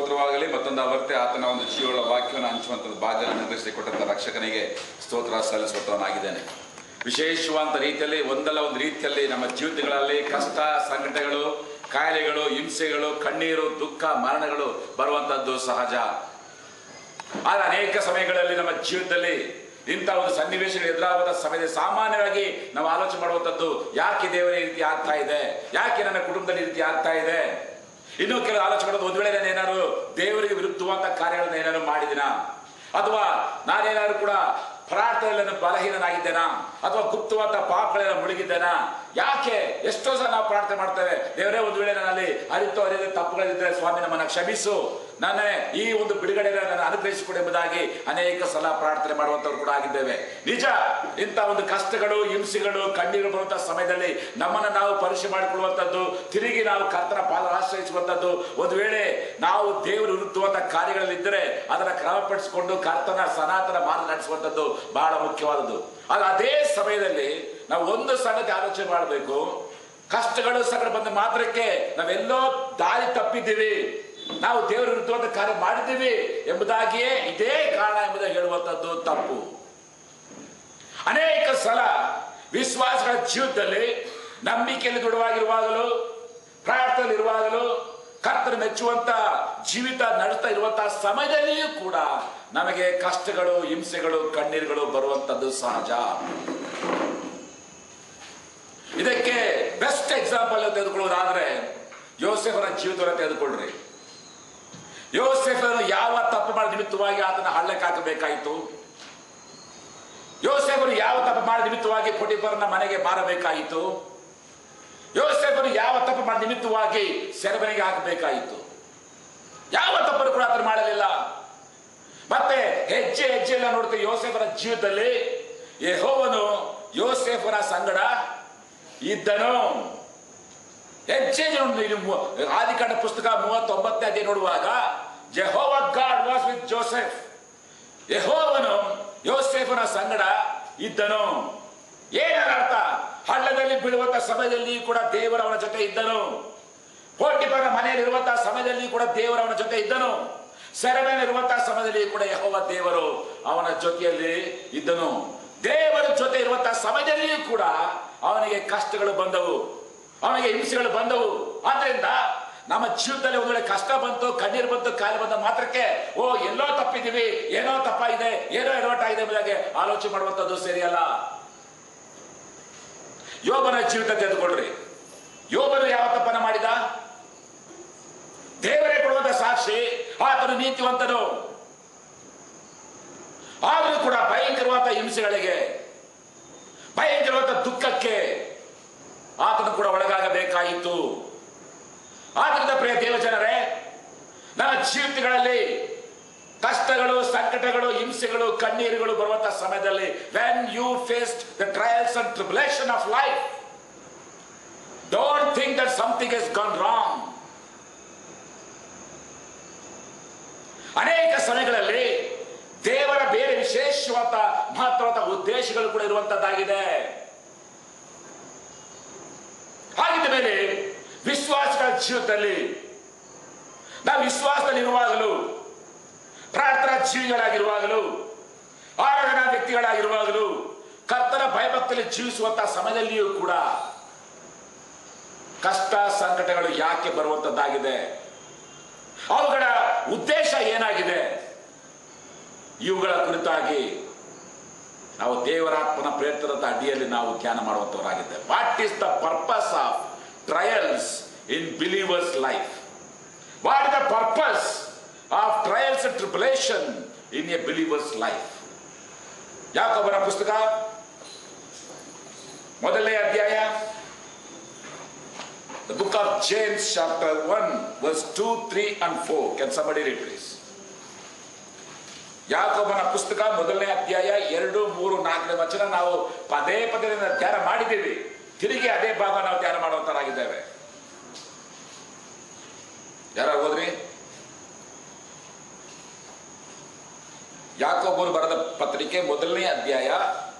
ಸ್ತೋತ್ರವಾಗಲಿ. ಮತ್ತೊಂದು ಆವರ್ತಿ ಆತನ ಒಂದು ಜೀವಳ ವಾಕ್ಯವನ್ನು ಹಂಚುವಂಥದ್ದು ಭಾಗ್ಯ ನಿರ್ವಹಿಸಿಕೊಟ್ಟಂಥ ರಕ್ಷಕನಿಗೆ ಸ್ತೋತ್ರ ಸಲ್ಲಿಸುವಂತವನಾಗಿದ್ದೇನೆ. ವಿಶೇಷವಾದ ರೀತಿಯಲ್ಲಿ ಒಂದಲ್ಲ ಒಂದು ರೀತಿಯಲ್ಲಿ ನಮ್ಮ ಜೀವಿತಗಳಲ್ಲಿ ಕಷ್ಟ, ಸಂಕಟಗಳು, ಕಾಯಿಲೆಗಳು, ಹಿಂಸೆಗಳು, ಕಣ್ಣೀರು, ದುಃಖ, ಮರಣಗಳು ಬರುವಂಥದ್ದು ಸಹಜ. ಆದರೆ ಅನೇಕ ಸಮಯಗಳಲ್ಲಿ ನಮ್ಮ ಜೀವಿತದಲ್ಲಿ ಇಂಥ ಒಂದು ಸನ್ನಿವೇಶಗಳು ಎದುರಾಗುವ ಸಮಯದಲ್ಲಿ ಸಾಮಾನ್ಯವಾಗಿ ನಾವು ಆಲೋಚನೆ ಮಾಡುವಂಥದ್ದು, ಯಾಕೆ ದೇವರ ಈ ರೀತಿ ಆಗ್ತಾ ಇದೆ, ಯಾಕೆ ನನ್ನ ಕುಟುಂಬದಲ್ಲಿ ಈ ರೀತಿ ಆಗ್ತಾ ಇದೆ. ಇನ್ನೂ ಕೆಲವು ಆಲೋಚನೆ ಮಾಡೋದು, ಒಂದು ವೇಳೆ ನಾನು ಏನಾದ್ರು ದೇವರಿಗೆ ವಿರುದ್ಧವಾದ ಕಾರ್ಯಗಳನ್ನ ಏನಾದ್ರು ಮಾಡಿದಿನ, ಅಥವಾ ನಾನೇನಾದ್ರು ಕೂಡ ಪ್ರಾರ್ಥನೆಯಲ್ಲಿ ಬಲಹೀನನಾಗಿದ್ದೇನಾ, ಅಥವಾ ಗುಪ್ತವಾದ ಪಾಪಗಳೆಲ್ಲ ಮುಳುಗಿದ್ದೇನಾ. ಯಾಕೆ ಎಷ್ಟೋ ಸಲ ನಾವು ಪ್ರಾರ್ಥನೆ ಮಾಡ್ತೇವೆ, ದೇವರೇ ಒಂದು ವೇಳೆ ನನ್ನಲ್ಲಿ ಅರಿತು ಅರಿಯದೆ ತಪ್ಪುಗಳಿದ್ದರೆ ಸ್ವಾಮಿ ನಮ್ಮನ್ನ ಕ್ಷಮಿಸು, ನನ್ನ ಈ ಒಂದು ಬಿಡುಗಡೆಯನ್ನು ನಾನು ಅನುಗ್ರಹಿಸಿಕೊಡು ಎಂಬುದಾಗಿ ಅನೇಕ ಸಲ ಪ್ರಾರ್ಥನೆ ಮಾಡುವಂತವ್ರು ಕೂಡ ಆಗಿದ್ದೇವೆ. ನಿಜ, ಇಂಥ ಒಂದು ಕಷ್ಟಗಳು, ಹಿಂಸೆಗಳು, ಕಣ್ಣೀರು ಬರುವಂತಹ ಸಮಯದಲ್ಲಿ ನಮ್ಮನ್ನು ನಾವು ಪರೀಕ್ಷೆ ಮಾಡಿಕೊಳ್ಳುವಂಥದ್ದು, ತಿರುಗಿ ನಾವು ಕರ್ತನ ಪಾದ ಆಶ್ರಯಿಸುವಂಥದ್ದು. ಒಂದು ವೇಳೆ ನಾವು ದೇವರು ವಿರುದ್ಧವಾದ ಕಾರ್ಯಗಳಲ್ಲಿದ್ದರೆ ಅದನ್ನು ಕ್ರಮಪಡಿಸಿಕೊಂಡು ಕರ್ತನ ಸನಾತನ ಮಾರ್ಗ ನಡೆಸುವಂಥದ್ದು ಬಹಳ ಮುಖ್ಯವಾದದ್ದು. ಆದ್ರೆ ಅದೇ ಸಮಯದಲ್ಲಿ ನಾವು ಒಂದು ಸಂಗತಿ ಆಲೋಚನೆ ಮಾಡಬೇಕು, ಕಷ್ಟಗಳು ಸಂಕಟ ಬಂದ ಮಾತ್ರಕ್ಕೆ ನಾವೆಲ್ಲೋ ದಾರಿ ತಪ್ಪಿದ್ದೀವಿ, ನಾವು ದೇವರ ವಿರುದ್ಧವಾದ ಕಾರ್ಯ ಮಾಡಿದ್ದೀವಿ ಎಂಬುದಾಗಿಯೇ ಇದೇ ಕಾರಣ ಎಂಬುದಾಗಿ ಹೇಳುವಂಥದ್ದು ತಪ್ಪು. ಅನೇಕ ಸಲ ವಿಶ್ವಾಸಗಳ ಜೀವಿತದಲ್ಲಿ ನಂಬಿಕೆಯಲ್ಲಿ ದೃಢವಾಗಿರುವಾಗಲೂ, ಪ್ರಾರ್ಥನೆಯಲ್ಲಿ ಇರುವಾಗಲೂ, ಕರ್ತನ ಮೆಚ್ಚುವಂತ ಜೀವಿತ ನಡೆಸ್ತಾ ಇರುವಂತಹ ಸಮಯದಲ್ಲಿಯೂ ಕೂಡ ನಮಗೆ ಕಷ್ಟಗಳು, ಹಿಂಸೆಗಳು, ಕಣ್ಣೀರುಗಳು ಬರುವಂತದ್ದು ಸಹಜ. ಇದಕ್ಕೆ ಬೆಸ್ಟ್ ಎಕ್ಸಾಂಪಲ್ ತೆಗೆದುಕೊಳ್ಳೋದಾದ್ರೆ ಯೋಸೇಫನ ಜೀವಿತವನ್ನು ತೆಗೆದುಕೊಳ್ಳ್ರಿ. ಯೋಸೇಫನು ಯಾವ ತಪ್ಪು ಮಾಡಿದ ನಿಮಿತ್ತವಾಗಿ ಆತನ ಹಳ್ಳಕ್ಕೆ ಹಾಕಬೇಕಾಯಿತು? ಯೋಸೇಫನು ಯಾವ ತಪ್ಪು ಮಾಡಿದ ನಿಮಿತ್ತವಾಗಿ ಪೊಟಿಫರನ ಮನೆಗೆ ಮಾರಬೇಕಾಯಿತು? ಯೋಸೇಫನು ಯಾವ ತಪ್ಪು ಮಾಡಿದ ನಿಮಿತ್ತವಾಗಿ ಸೆರೆಮನೆಗೆ ಹಾಕಬೇಕಾಯಿತು? ಯಾವ ತಪ್ಪನ್ನು ಕೂಡ ಆತನು ಮಾಡಲಿಲ್ಲ. ಮತ್ತೆ ಹೆಜ್ಜೆ ಹೆಜ್ಜೆಲ್ಲ ನೋಡ್ತೀವಿ ಯೋಸೇಫನ ಜೀವಿತದಲ್ಲಿ ಯೆಹೋವನು ಯೋಸೇಫನ ಸಂಗಡ ಇದ್ದನು. ಹೆಜ್ಜೆ ಆದಿಕಾಂಡ ಪುಸ್ತಕ 39ನೇ ಅಧ್ಯಾಯ ನೋಡುವಾಗ Jehovah god was with Joseph, ಯೆಹೋವನು ಯೋಸೇಫನ ಸಂಗಡ ಇದ್ದನು. ಏನರ ಅರ್ಥ? ಹಳ್ಳದಲ್ಲಿ ಬೀಳುವಂತಹ ಸಮಯದಲ್ಲಿ ಕೂಡ ದೇವರವನ ಜೊತೆ ಇದ್ದನು. ಪೋಟಿಫರನ ಮನೆಯಲ್ಲಿರುವಂತಹ ಸಮಯದಲ್ಲಿ ಕೂಡ ದೇವರವನ ಜೊತೆ ಇದ್ದನು. ಸೆರೆಮನೆಯಲ್ಲಿರುವಂತಹ ಸಮಯದಲ್ಲಿ ಕೂಡ ಯೆಹೋವ ದೇವರು ಅವನ ಜೊತೆಯಲ್ಲಿ ಇದ್ದನು. ದೇವರ ಜೊತೆ ಇರುವಂತಹ ಸಮಯದಲ್ಲಿಯೂ ಕೂಡ ಅವನಿಗೆ ಕಷ್ಟಗಳು ಬಂದವು, ಅವನಿಗೆ ಹಿಂಸೆಗಳು ಬಂದವು. ಆದ್ರಿಂದ ನಮ್ಮ ಜೀವಿತದಲ್ಲಿ ಒಂದು ವೇಳೆ ಕಷ್ಟ ಬಂತು, ಕಣ್ಣೀರು ಬಂತು, ಕಾಯಿಲೆ ಬಂದ ಮಾತ್ರಕ್ಕೆ ಓ ಎಲ್ಲೋ ತಪ್ಪಿದ್ದೀವಿ, ಏನೋ ತಪ್ಪಾಗಿದೆ, ಏನೋ ಎಡವಟ್ಟಾಗಿದೆ ಎಂಬುದಾಗಿ ಆಲೋಚನೆ ಮಾಡುವಂಥದ್ದು ಸರಿಯಲ್ಲ. ಯೋಬನ ಜೀವಿತ ತೆಗೆದುಕೊಳ್ಳ್ರಿ. ಯೋಬನು ಯಾವ ತಪ್ಪನ್ನ ಮಾಡಿದ? ದೇವರೇ ಕೊಡುವಂತ ಸಾಕ್ಷಿ, ಆತನು ನೀತಿವಂತನು. ಆದರೂ ಕೂಡ ಭಯಂಕರವಾದ ಹಿಂಸೆಗಳಿಗೆ, ಭಯಂಕರವಾದ ದುಃಖಕ್ಕೆ ಆತನು ಕೂಡ ಒಳಗಾಗಬೇಕಾಯಿತು. ಆದ್ರಿಂದ ಪ್ರಿಯ ದೇವಜನರೇ, ನನ್ನ ಜೀವಿತಗಳಲ್ಲಿ ಕಷ್ಟಗಳು, ಸಂಕಟಗಳು, ಹಿಂಸೆಗಳು, ಕಣ್ಣೀರುಗಳು ಬರುವಂತಹ ಸಮಯದಲ್ಲಿ when you faced the trials and tribulation of life, don't think that something has gone wrong. ಅನೇಕ ಸಮಯಗಳಲ್ಲಿ ದೇವರ ಬೇರೆ ವಿಶೇಷವಾದ ಮಹತ್ವದ ಉದ್ದೇಶಗಳು ಕೂಡ ಇರುವಂತದ್ದಾಗಿದೆ. ಹಾಗಿದ್ದ ಮೇಲೆ ವಿಶ್ವಾಸಗಳ ಜೀವಿತದಲ್ಲಿ ನಾವು ವಿಶ್ವಾಸದಲ್ಲಿ ಇರುವಾಗಲೂ, ಪ್ರಾರ್ಥನಾ ಜೀವಿಗಳಾಗಿರುವಾಗಲೂ, ಆರಾಧನಾ ವ್ಯಕ್ತಿಗಳಾಗಿರುವಾಗಲೂ, ಕರ್ತನ ಭಯಭಕ್ತಿಯಲ್ಲಿ ಜೀವಿಸುವಂತಹ ಸಮಯದಲ್ಲಿಯೂ ಕೂಡ ಕಷ್ಟ, ಸಂಕಟಗಳು ಯಾಕೆ ಬರುವಂತದ್ದಾಗಿದೆ? ಅವುಗಳ ಉದ್ದೇಶ ಏನಾಗಿದೆ? ಇವುಗಳ ಕುರಿತಾಗಿ ನಾವು ದೇವರಾತ್ಮನ ಪ್ರೇರಿತದ ಅಡಿಯಲ್ಲಿ ನಾವು ಧ್ಯಾನ ಮಾಡುವಂತವರಾಗಿದ್ದೇವೆ. What is the purpose of trials in believers life? What is the purpose of trials and tribulation in a believers life? ಯಾಕೋಬನ ಪುಸ್ತಕ 1ನೇ ಅಧ್ಯಾಯ, the book of James chapter 1 verse 2, 3 and 4. Can somebody read please? ಯಾಕೋಬನ ಪುಸ್ತಕ 1ನೇ ಅಧ್ಯಾಯ 2, 3, 4ನೇ ವಚನ ನಾವು ಪದೇ ಪದೇ ಧ್ಯಾನ ಮಾಡಿದ್ದೀವಿ. ತಿರುಗಿ ಅದೇ ಭಾಗ ನಾವು ಧ್ಯಾನ ಮಾಡುವಂತರಾಗಿದ್ದೇವೆ. ಯಾರು ಓದ್ರಿ? ಯಾಕೋಬರು ಬರೆದ ಪತ್ರಿಕೆ 1ನೇ ಅಧ್ಯಾಯ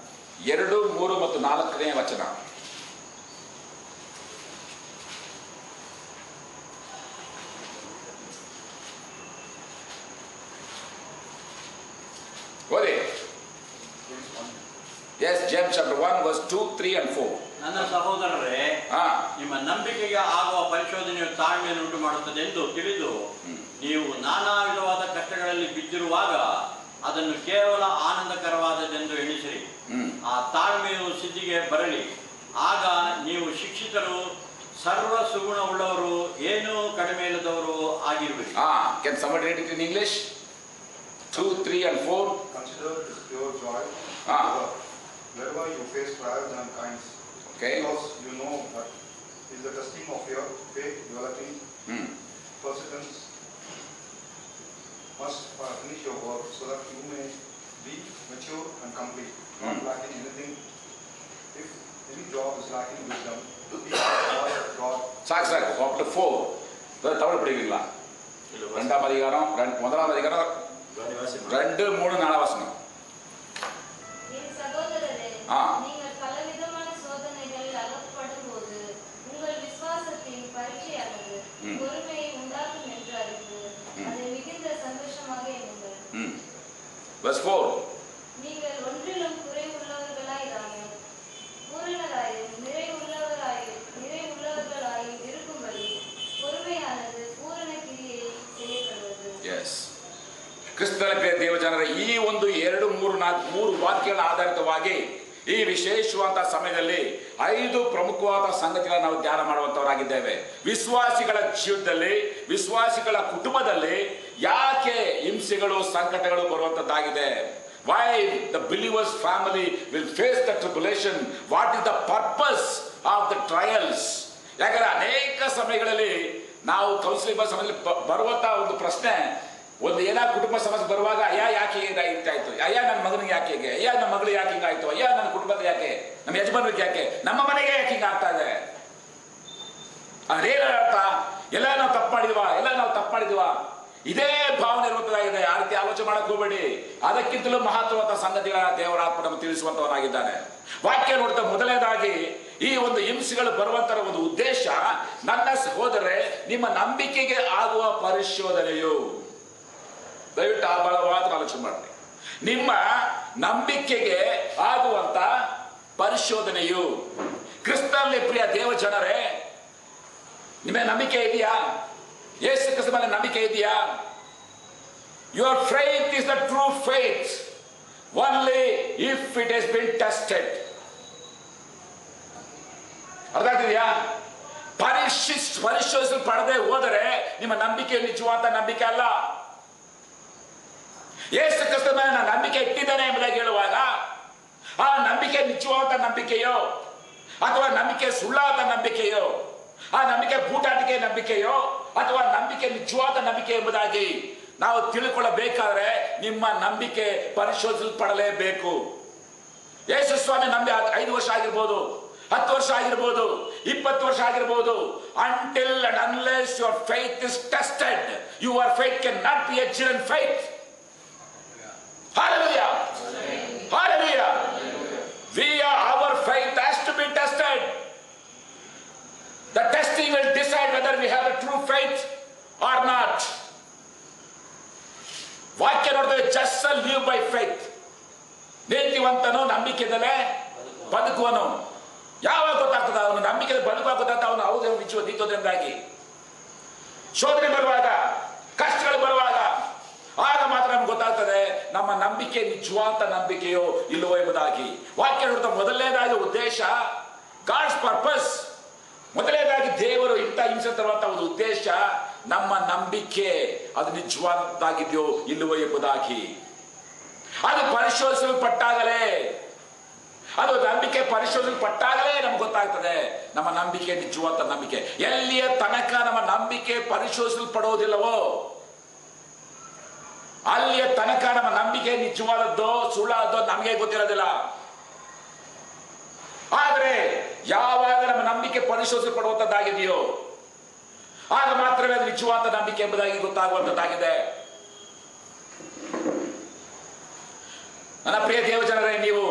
2, 3 ಮತ್ತು 4ನೇ ವಚನ. Yes, James chapter 1 verse 2, 3 and 4. ನನ್ನ ಸಹೋದರರೇ, ನಿಮ್ಮ ನಂಬಿಕೆಗೆ ಆಗುವ ಪರಿಶೋಧನೆಯು ತಾಳ್ಮೆಯನ್ನು ಉಂಟು ಮಾಡುತ್ತದೆ ಎಂದು ತಿಳಿದು ನೀವು ನಾನಾ ವಿಧವಾದ ಕಷ್ಟಗಳಲ್ಲಿ ಬಿದ್ದಿರುವಾಗ ಅದನ್ನು ಕೇವಲ ಆನಂದಕರವಾದದೆಂದು ಎಣಿಸಿರಿ. ಆ ತಾಳ್ಮೆಯು ಸಿದ್ಧಿಗೆ ಬರಲಿ, ಆಗ ನೀವು ಶಿಕ್ಷಿತರು, ಸರ್ವ ಸುಗುಣವುಳ್ಳವರು, ಏನೂ ಕಡಿಮೆ ಇಲ್ಲದವರು ಆಗಿರುವಿರಿ. Can somebody read it in English? 2, 3 and 4. Consider this pure joy wherever you face trials and kinds. Okay. Because you know that is the testing of your faith, loyalty, persistence must finish your work, so that you may be mature and complete, not lacking anything. If any job is lacking wisdom, God. சாக்கு chapter 4 Tamil படிக்கிறீங்களா? ரெண்டாம் அதிகாரம், முதலாம் அதிகாரம் 2, 3, 4 வசனம். நீங்கள் பலவிதமான சோதனைகளில் அகப்படும்போது உங்கள் விசுவாசத்தின் பரீட்சையானது பொறுமையை உண்டாக்கும் என்று அறிந்து அதை மிகுந்த சந்தோஷமாக எண்ணுங்கள். Verse 4. நீங்கள் ஒன்றிலும் குறைவுள்ளவர்களாயிராமல் பூரணராயும் நிறைவுள்ளவர்களாயும் இருக்கும்படி பொறுமையானது பூரண கிரியை செய்யப்படுவது. Yes. ಕ್ರಿಸ್ತನ ಪ್ರಿಯ ದೇವಜನರ ಈ ಒಂದು 2, 3, 4 3 ವಾಕ್ಯಗಳ ಆಧಾರಿತವಾಗಿ ಈ ವಿಶೇಷವಾದ ಸಮಯದಲ್ಲಿ 5 ಪ್ರಮುಖವಾದ ಸಂಗತಿಗಳನ್ನು ನಾವು ಧ್ಯಾನ ಮಾಡುವಂತವರಾಗಿದ್ದೇವೆ. ವಿಶ್ವಾಸಿಗಳ ಜೀವಿತದಲ್ಲಿ, ವಿಶ್ವಾಸಿಗಳ ಕುಟುಂಬದಲ್ಲಿ ಯಾಕೆ ಹಿಂಸೆಗಳು, ಸಂಕಟಗಳು ಬರುವಂತದ್ದಾಗಿದೆ? Why the believers family will face the tribulation? What is the purpose of the trials? ಯಾಕಂದ್ರೆ ಅನೇಕ ಸಮಯಗಳಲ್ಲಿ ನಾವು ಕೌನ್ಸಿಲಿಂಗ್ ಸಮಯದಲ್ಲಿ ಬರುವಂತ ಒಂದು ಪ್ರಶ್ನೆ, ಒಂದು ಏನಾದ್ರು ಕುಟುಂಬ ಸಮಸ್ಯೆ ಬರುವಾಗ ಯಾಕೆ ಹೀಗಾಯ್ತು, ನನ್ನ ಮಗನಿಗೆ ಯಾಕೆ ಹೀಗೆ, ನನ್ನ ಮಗಳು ಯಾಕೆ ಹಿಂಗಾಯ್ತು, ನನ್ನ ಕುಟುಂಬದ ಯಾಕೆ, ನಮ್ಮ ಯಜಮಾನರಿಗೆ ಯಾಕೆ, ನಮ್ಮ ಮನೆಗೆ ಯಾಕೆ ಹಿಂಗಾಗ್ತಾ ಇದೆ? ಅದೇನ ಅರ್ಥ? ಎಲ್ಲ ನಾವು ತಪ್ಪು ಮಾಡಿದ್ವಾ? ಇದೇ ಭಾವನೆ ಇರುವಂತದಾಗಿದೆ. ಆ ರೀತಿ ಆಲೋಚನೆ ಮಾಡಕ್ ಹೋಗಬೇಡಿ. ಅದಕ್ಕಿಂತಲೂ ಮಹತ್ವವಾದ ಸಂಗತಿಗಳ ದೇವರಾತ್ಮ ನಮಗೆ ತಿಳಿಸುವಂತವನಾಗಿದ್ದಾನೆ. ವಾಕ್ಯ ನೋಡ್ತಾ ಮೊದಲನೇದಾಗಿ ಈ ಒಂದು ಹಿಂಸೆಗಳು ಬರುವಂತರ ಒಂದು ಉದ್ದೇಶ, ನನ್ನ ಸಹೋದರರೇ, ನಿಮ್ಮ ನಂಬಿಕೆಗೆ ಆಗುವ ಪರಿಶೋಧನೆಯು. ದಯವಿಟ್ಟು ಆ ಭಾಗವಾದ ಆಲೋಚನೆ ಮಾಡಿ. ನಿಮ್ಮ ನಂಬಿಕೆಗೆ ಆಗುವಂತ ಪರಿಶೋಧನೆಯು. ಕ್ರಿಸ್ತನಲ್ಲಿ ಪ್ರಿಯ ದೇವ ಜನರೇ, ನಿಮ್ಮ ನಂಬಿಕೆ ಇದೆಯಾ? ಯೇಸು ಕ್ರಿಸ್ತ ಮೇಲೆ ನಂಬಿಕೆ ಇದೆಯಾ? Your faith is the true faith only if it has been tested. ಅರ್ಥ ಆಗ್ತಿದೆಯಾ? ಪರಿಶೋಧಿಸಲ್ಪಡದೆ ಹೋದರೆ ನಿಮ್ಮ ನಂಬಿಕೆ ನಿಜವಾದ ನಂಬಿಕೆ ಅಲ್ಲ. ಯೇಸು ಕ್ರಿಸ್ತ ಮೇಲೆ ನಾನು ನಂಬಿಕೆ ಇಟ್ಟಿದ್ದೇನೆ ಎಂಬುದಾಗಿ ಹೇಳುವಾಗ ಆ ನಂಬಿಕೆ ನಿಜವಾದ ನಂಬಿಕೆಯೋ ಅಥವಾ ನಂಬಿಕೆ ಸುಳ್ಳಾದ ನಂಬಿಕೆಯೋ, ಆ ನಂಬಿಕೆ ಬೂಟಾಟಿಕೆ ನಂಬಿಕೆಯೋ ಅಥವಾ ನಂಬಿಕೆ ನಿಜವಾದ ನಂಬಿಕೆ ಎಂಬುದಾಗಿ ನಾವು ತಿಳ್ಕೊಳ್ಳಬೇಕಾದ್ರೆ ನಿಮ್ಮ ನಂಬಿಕೆ ಪರಿಶೋಧಿಸಲ್ಪಡಲೇಬೇಕು. ಯೇಸು ಸ್ವಾಮಿ ನಂಬಿ 5 ವರ್ಷ ಆಗಿರ್ಬೋದು, 10 ವರ್ಷ ಆಗಿರ್ಬೋದು, 20 ವರ್ಷ ಆಗಿರ್ಬೋದು. Until and unless your faith is tested, your faith cannot be a genuine faith. Hallelujah. Hallelujah. Our faith has to be tested. The testing will decide whether we have a true faith or not. ವಾಕ್ಯ ನೋಡಿದ್ರೆ just live by faith. ನೀತಿವಂತನು ನಂಬಿಕೆದಲ್ಲೇ ಬದುಕುವನು. ಯಾವಾಗ ಗೊತ್ತಾಗ್ತದ ಅವನು ನಂಬಿಕೆ ಬದುಕಾಗುತ್ತ? ಅವನು ಹೌದು ನೀತಿಯೋದ್ರಿಂದಾಗಿ ಶೋಧನೆ ಬರುವಾಗ, ಕಷ್ಟಗಳು ಬರುವಾಗ, ಆಗ ಮಾತ್ರ ನಮ್ಗೆ ಗೊತ್ತಾಗ್ತದೆ ನಮ್ಮ ನಂಬಿಕೆ ನಿಜವಾದ ನಂಬಿಕೆಯೋ ಇಲ್ಲವೋ ಎಂಬುದಾಗಿ. ವಾಕ್ಯ ನೋಡ್ತಾ ಮೊದಲನೇದಾಗಿ ಉದ್ದೇಶ, ಗಾಡ್ಸ್ ಪರ್ಪಸ್. ಮೊದಲನೇದಾಗಿ ದೇವರು ಇಂಥ ಹಿಂಸೆ ತರುವಂತ ಒಂದು ಉದ್ದೇಶ, ನಮ್ಮ ನಂಬಿಕೆ ಅದು ನಿಜವಾದಾಗಿದೆಯೋ ಇಲ್ಲವೋ ಎಂಬುದಾಗಿ. ಅದು ಪರಿಶೋಧಿಸಲ್ಪಟ್ಟಾಗಲೇ, ಅದು ನಂಬಿಕೆ ಪರಿಶೋಧಿಸಲ್ಪಟ್ಟಾಗಲೇ ನಮ್ಗೆ ಗೊತ್ತಾಗ್ತದೆ ನಮ್ಮ ನಂಬಿಕೆ ನಿಜವಾದ ನಂಬಿಕೆ. ಎಲ್ಲಿಯ ತನಕ ನಮ್ಮ ನಂಬಿಕೆ ಪರಿಶೋಧಿಸಲ್ಪಡೋದಿಲ್ಲವೋ ಅಲ್ಲಿಯ ತನಕ ನಮ್ಮ ನಂಬಿಕೆ ನಿಜವಾದದ್ದೋ ಸುಳ್ಳಾದೋ ನಮಗೆ ಗೊತ್ತಿರೋದಿಲ್ಲ. ಆದರೆ ಯಾವಾಗ ನಮ್ಮ ನಂಬಿಕೆ ಪರಿಶೋಧಿಸಲ್ಪಡುವಂತದ್ದಾಗಿದೆಯೋ ಆಗ ಮಾತ್ರವೇ ಅದು ನಿಜವಾದ ನಂಬಿಕೆ ಎಂಬುದಾಗಿ ಗೊತ್ತಾಗುವಂತದ್ದಾಗಿದೆ. ನನ್ನ ಪ್ರಿಯ ದೇವಜನರೇ, ನೀವು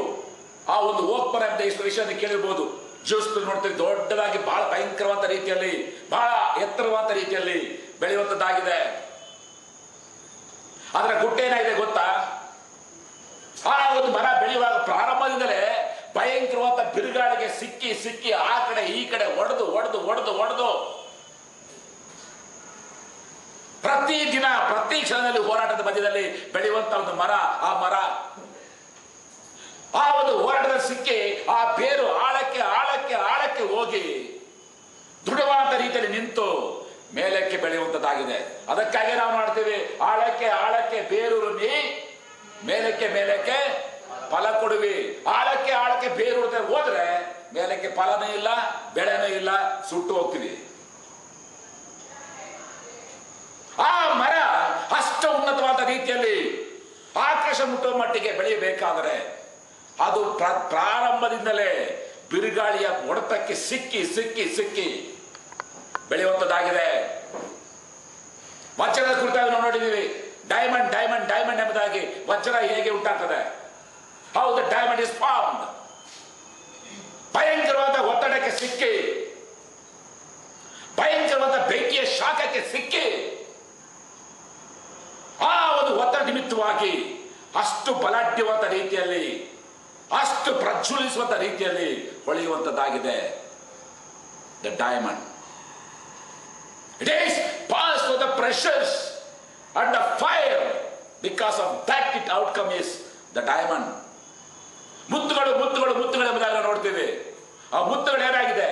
ಆ ಒಂದು ಓಪನ್ ಅಂತ ಇಷ್ಟು ವಿಷಯವನ್ನು ಕೇಳಿರ್ಬೋದು. ಜ್ಯೂಸ್ ನೋಡ್ತೀವಿ, ದೊಡ್ಡದಾಗಿ ಬಹಳ ಭಯಂಕರವಾದ ರೀತಿಯಲ್ಲಿ, ಬಹಳ ಎತ್ತರವಾದ ರೀತಿಯಲ್ಲಿ ಬೆಳೆಯುವಂತದ್ದಾಗಿದೆ. ಅದರ ಗುಟ್ಟೇನಾಗಿದೆ ಗೊತ್ತಾ? ಆ ಒಂದು ಮರ ಬೆಳೆಯುವಾಗ ಪ್ರಾರಂಭದಿಂದಲೇ ಬಿರುಗಾಳಿಗೆ ಸಿಕ್ಕಿ ಸಿಕ್ಕಿ ಆ ಕಡೆ ಈ ಕಡೆ ಒಡೆದು ಪ್ರತಿ ದಿನ ಪ್ರತಿ ಕ್ಷಣದಲ್ಲಿ ಹೋರಾಟದ ಮಧ್ಯದಲ್ಲಿ ಬೆಳೆಯುವಂತ ಒಂದು ಮರ, ಆ ಮರ ಆ ಒಂದು ಹೋರಾಟದಲ್ಲಿ ಸಿಕ್ಕಿ ಆ ಬೇರು ಆಳಕ್ಕೆ ಹೋಗಿ ದೃಢವಾದ ರೀತಿಯಲ್ಲಿ ನಿಂತು ಮೇಲಕ್ಕೆ ಬೆಳೆಯುವಂತದ್ದಾಗಿದೆ. ಅದಕ್ಕಾಗಿ ನಾವು ಮಾಡ್ತೀವಿ, ಆಳಕ್ಕೆ ಬೇರೂರಿ ಮೇಲಕ್ಕೆ ಫಲ ಕೊಡುವಿ. ಆಳಕ್ಕೆ ಬೇರೂರದೆ ಹೋದ್ರೆ ಮೇಲಕ್ಕೆ ಫಲನೇ ಇಲ್ಲ, ಬೆಳೆನೂ ಇಲ್ಲ, ಸುಟ್ಟು ಹೋಗ್ತೀವಿ. ಆ ಮರ ಅಷ್ಟು ಉನ್ನತವಾದ ರೀತಿಯಲ್ಲಿ ಆಕಾಶ ಮುಟ್ಟುವ ಮಟ್ಟಿಗೆ ಬೆಳೆಯಬೇಕಾದರೆ ಅದು ಪ್ರಾರಂಭದಿಂದಲೇ ಬಿರುಗಾಳಿಯ ಹೊಡೆತಕ್ಕೆ ಸಿಕ್ಕಿ ಬೆಳೆಯುವಂತದ್ದಾಗಿದೆ. ವಜ್ರದ ಕುರಿತಾಗಿ ನಾವು ನೋಡಿದ್ದೀವಿ. ಡೈಮಂಡ್ ಎಂಬುದಾಗಿ ವಜ್ರ ಹೇಗೆ ಉಂಟಾಗ್ತದೆ, how the diamond is formed. ಭಯಂಕರವಾದ ಒತ್ತಡಕ್ಕೆ ಸಿಕ್ಕಿ, ಭಯಂಕರವಾದ ಬೆಂಕಿಯ ಶಾಖಕ್ಕೆ ಸಿಕ್ಕಿ, ಆ ಒಂದು ಒತ್ತಡ ನಿಮಿತ್ತವಾಗಿ ಅಷ್ಟು ಬಲಾಢ್ಯವಾದ ರೀತಿಯಲ್ಲಿ, ಅಷ್ಟು ಪ್ರಜ್ವಲಿಸುವಂತ ರೀತಿಯಲ್ಲಿ ಹೊಳೆಯುವಂತದ್ದಾಗಿದೆ the diamond. It is passed through the pressures and the fire. Because of that, its outcome is the diamond. ಮುತ್ತುಗಳು ಎಂಬುದಾಗಿ ನೋಡ್ತೀವಿ. ಆ ಮುತ್ತುಗಳು ಏನಾಗಿದೆ,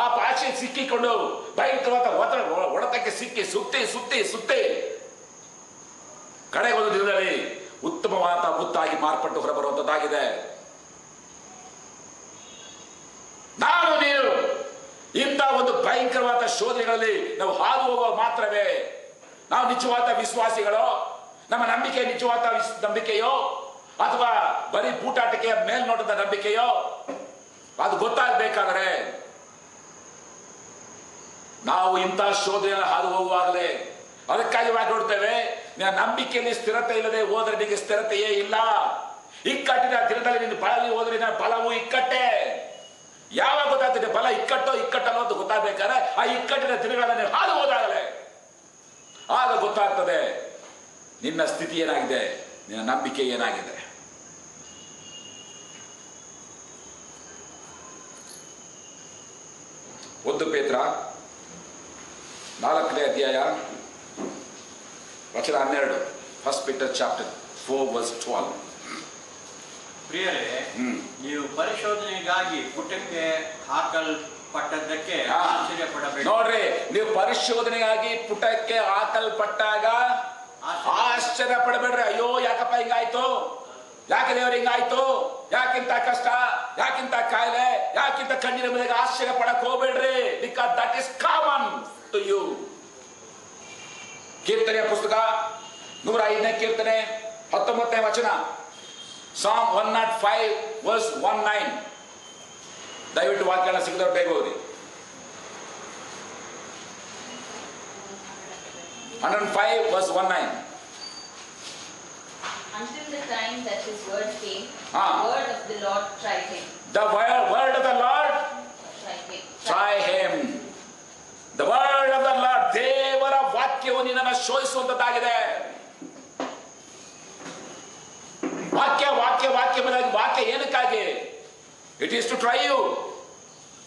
ಆ ಪಾಚೆ ಸಿಕ್ಕಿಕೊಂಡು ಭಯಂಕರವಾದ ಹೊಡೆತಕ್ಕೆ ಸಿಕ್ಕಿ ಸುತ್ತಿ ಕಡೆಗೊಂದು ದಿನದಲ್ಲಿ ಉತ್ತಮವಾದ ಮುತ್ತಾಗಿ ಮಾರ್ಪಟ್ಟು ಹೊರಬರುವಂತದ್ದಾಗಿದೆ. ನಾನು ನೀನು ಇಂಥ ಒಂದು ಭಯಂಕರವಾದ ಶೋಧನೆಗಳಲ್ಲಿ ನಾವು ಹಾದು ಹೋಗುವ ಮಾತ್ರವೇ ನಾವು ನಿಜವಾದ ವಿಶ್ವಾಸಿಗಳು, ನಮ್ಮ ನಂಬಿಕೆ ನಿಜವಾದ ನಂಬಿಕೆಯೋ ಅಥವಾ ಬರೀ ಬೂಟಾಟಿಕೆಯ ಮೇಲ್ನೋಟದ ನಂಬಿಕೆಯೋ ಅದು ಗೊತ್ತಾಗಬೇಕಾದರೆ ನಾವು ಇಂಥ ಶೋಧನೆ ಹಾದು ಹೋಗುವಾಗಲೇ. ಅದಕ್ಕಾಗಿ ನೋಡ್ತೇವೆ, ನಿನ್ನ ನಂಬಿಕೆಯಲ್ಲಿ ಸ್ಥಿರತೆ ಇಲ್ಲದೆ ಹೋದರೆ ನಿನಗೆ ಸ್ಥಿರತೆಯೇ ಇಲ್ಲ. ಇಕ್ಕಟ್ಟಿನ ದಿನದಲ್ಲಿ ನಿನ್ನ ಬಳಲಿ ಹೋದ್ರೆ ನಿನ್ನ ಬಲವು ಇಕ್ಕಟ್ಟೆ. ಯಾವಾಗ ಗೊತ್ತಾಗ್ತದೆ ಬಲ ಇಕ್ಕಟ್ಟಲ್ಲ ಅಂತ ಗೊತ್ತಾಗಬೇಕಾದ್ರೆ ಆ ಇಕ್ಕಟ್ಟಿನ ದಿನಗಳನ್ನು ಹಾದು ಹೋದಾಗಲೇ ಆಗ ಗೊತ್ತಾಗ್ತದೆ ನಿನ್ನ ಸ್ಥಿತಿ ಏನಾಗಿದೆ, ನಿನ್ನ ನಂಬಿಕೆ ಏನಾಗಿದೆ. ಒಂದು ಪೇತ್ರ 4ನೇ ಅಧ್ಯಾಯ ವಚನ 12. First Peter chapter 4:12. ಪ್ರಿಯರೇ, ನೀವು ಪರಿಶೋಧನೆಗಾಗಿ ಪುಟಕ್ಕೆ ಹಾಕಲ್ಪಟ್ಟದ್ದಕ್ಕೆ ಆಶ್ಚರ್ಯ ಪಡಬೇಡಿ. ನೋಡ್ರಿ, ನೀವು ಪರಿಶೋಧನೆಗಾಗಿ ಪುಟಕ್ಕೆ ಹಾಕಲ್ಪಟ್ಟಾಗ ಆಶ್ಚರ್ಯ ಪಡಬೇಡ್ರಿ. ಅಯ್ಯೋ ಯಾಕಪ್ಪ ಹಿಂಗಾಯ್ತು, ಯಾಕೆ ದೇವರು ಹಿಂಗಾಯ್ತು, ಯಾಕಿಂತ ಕಷ್ಟ, ಯಾಕಿಂತ ಕಾಯಿಲೆ, ಯಾಕಿಂತ ಕಣ್ಣಿನ ಮೇಲೆ ಆಶ್ಚರ್ಯ ಪಡಕ್ ಹೋಗ್ಬೇಡ್ರಿ. Because that is common to you. ಕೀರ್ತನೆಯ ಪುಸ್ತಕ 105ನೇ ಕೀರ್ತನೆ 19ನೇ ವಚನ, Psalm 105:19. ದಯವಿಟ್ಟು ವಾಕ್ಯನ ಸಿಗದವ್ರು ಬೇಗ ಓದಿ. 105:19. Until the time that his word came, the word of the Lord tried him. The word of the Lord try him. The word of the Lord, ದೇವರ ವಾಕ್ಯವು ನಿನ್ನನ್ನು ಶೋಧಿಸುವಂತದ್ದಾಗಿದೆ. ವಾಕ್ಯ ಏನಕ್ಕಾಗಿ? It is to try you.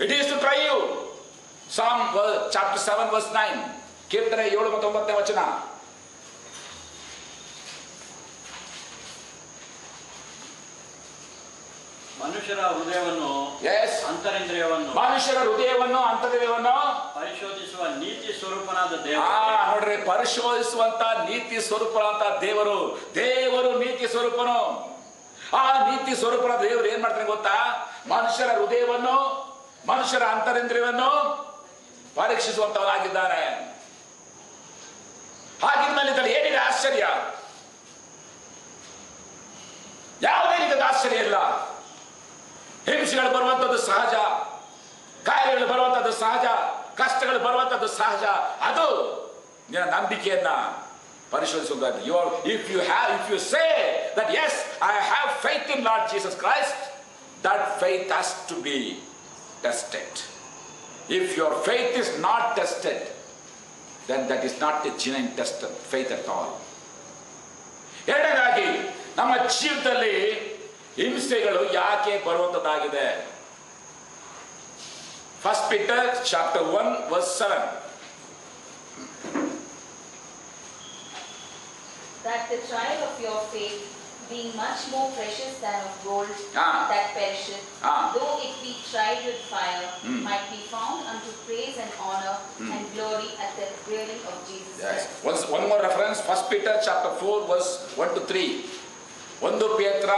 It is to try you. Psalm chapter 7:9. ಕೀರ್ತನೆ 7 ಮತ್ತು 9ನೇ ವಚನ. ಮನುಷ್ಯರ ಹೃದಯವನ್ನು ಅಂತರಿಂದ್ರಿಯವನ್ನು ಪರಿಶೋಧಿಸುವ ನೀತಿ ಸ್ವರೂಪನಾದ ದೇವರು. ನೋಡ್ರಿ, ಪರಿಶೋಧಿಸುವಂತ ನೀತಿ ಸ್ವರೂಪನಾದ ದೇವರು ನೀತಿ ಸ್ವರೂಪನು. ಆ ನೀತಿ ಸ್ವರೂಪನ ದೇವರು ಏನ್ ಮಾಡ್ತಾನೆ ಗೊತ್ತಾ? ಮನುಷ್ಯರ ಹೃದಯವನ್ನು, ಮನುಷ್ಯರ ಅಂತರಿಂದ್ರಿಯವನ್ನು ಪರೀಕ್ಷಿಸುವಂತವನಾಗಿದ್ದಾನೆ. ಹಾಗಿದ್ಮೇಲೆ ಏನಿದೆ ಆಶ್ಚರ್ಯ? ಯಾವುದೇ ರೀತಿಯ ಆಶ್ಚರ್ಯ ಇಲ್ಲ. ಹಿಂಸೆಗಳು ಬರುವಂತದ್ದು ಸಹಜ, ಕಾಯಿಲೆಗಳು ಬರುವಂತದ್ದು ಸಹಜ, ಕಷ್ಟಗಳು ಬರುವಂತದ್ದು ಸಹಜ. ಅದು ನಿನ್ನ ನಂಬಿಕೆಯನ್ನ ಪರಿಶೋಧಿಸುವುದಾಗಿ. If you say that yes, I have faith in Lord Jesus Christ, that faith has to be tested. If your faith is not tested, then that is not a genuine test of faith at all. ಎರಡನೇದಾಗಿ, ನಮ್ಮ ಜೀವಿತದಲ್ಲಿ ಹಿಂಸೆಗಳು ಯಾಕೆ ಬರುವಂತದ್ದಾಗಿದೆ? 1 Peter chapter 1 verse 7. That the trial of your faith, being much more precious than of gold that perisheth, though it be tried with fire, might be found unto praise and honor and glory at the appearing of Jesus Christ. One more reference, 1 Peter chapter 4 verse 1 to 3. 1 ಪೇತ್ರ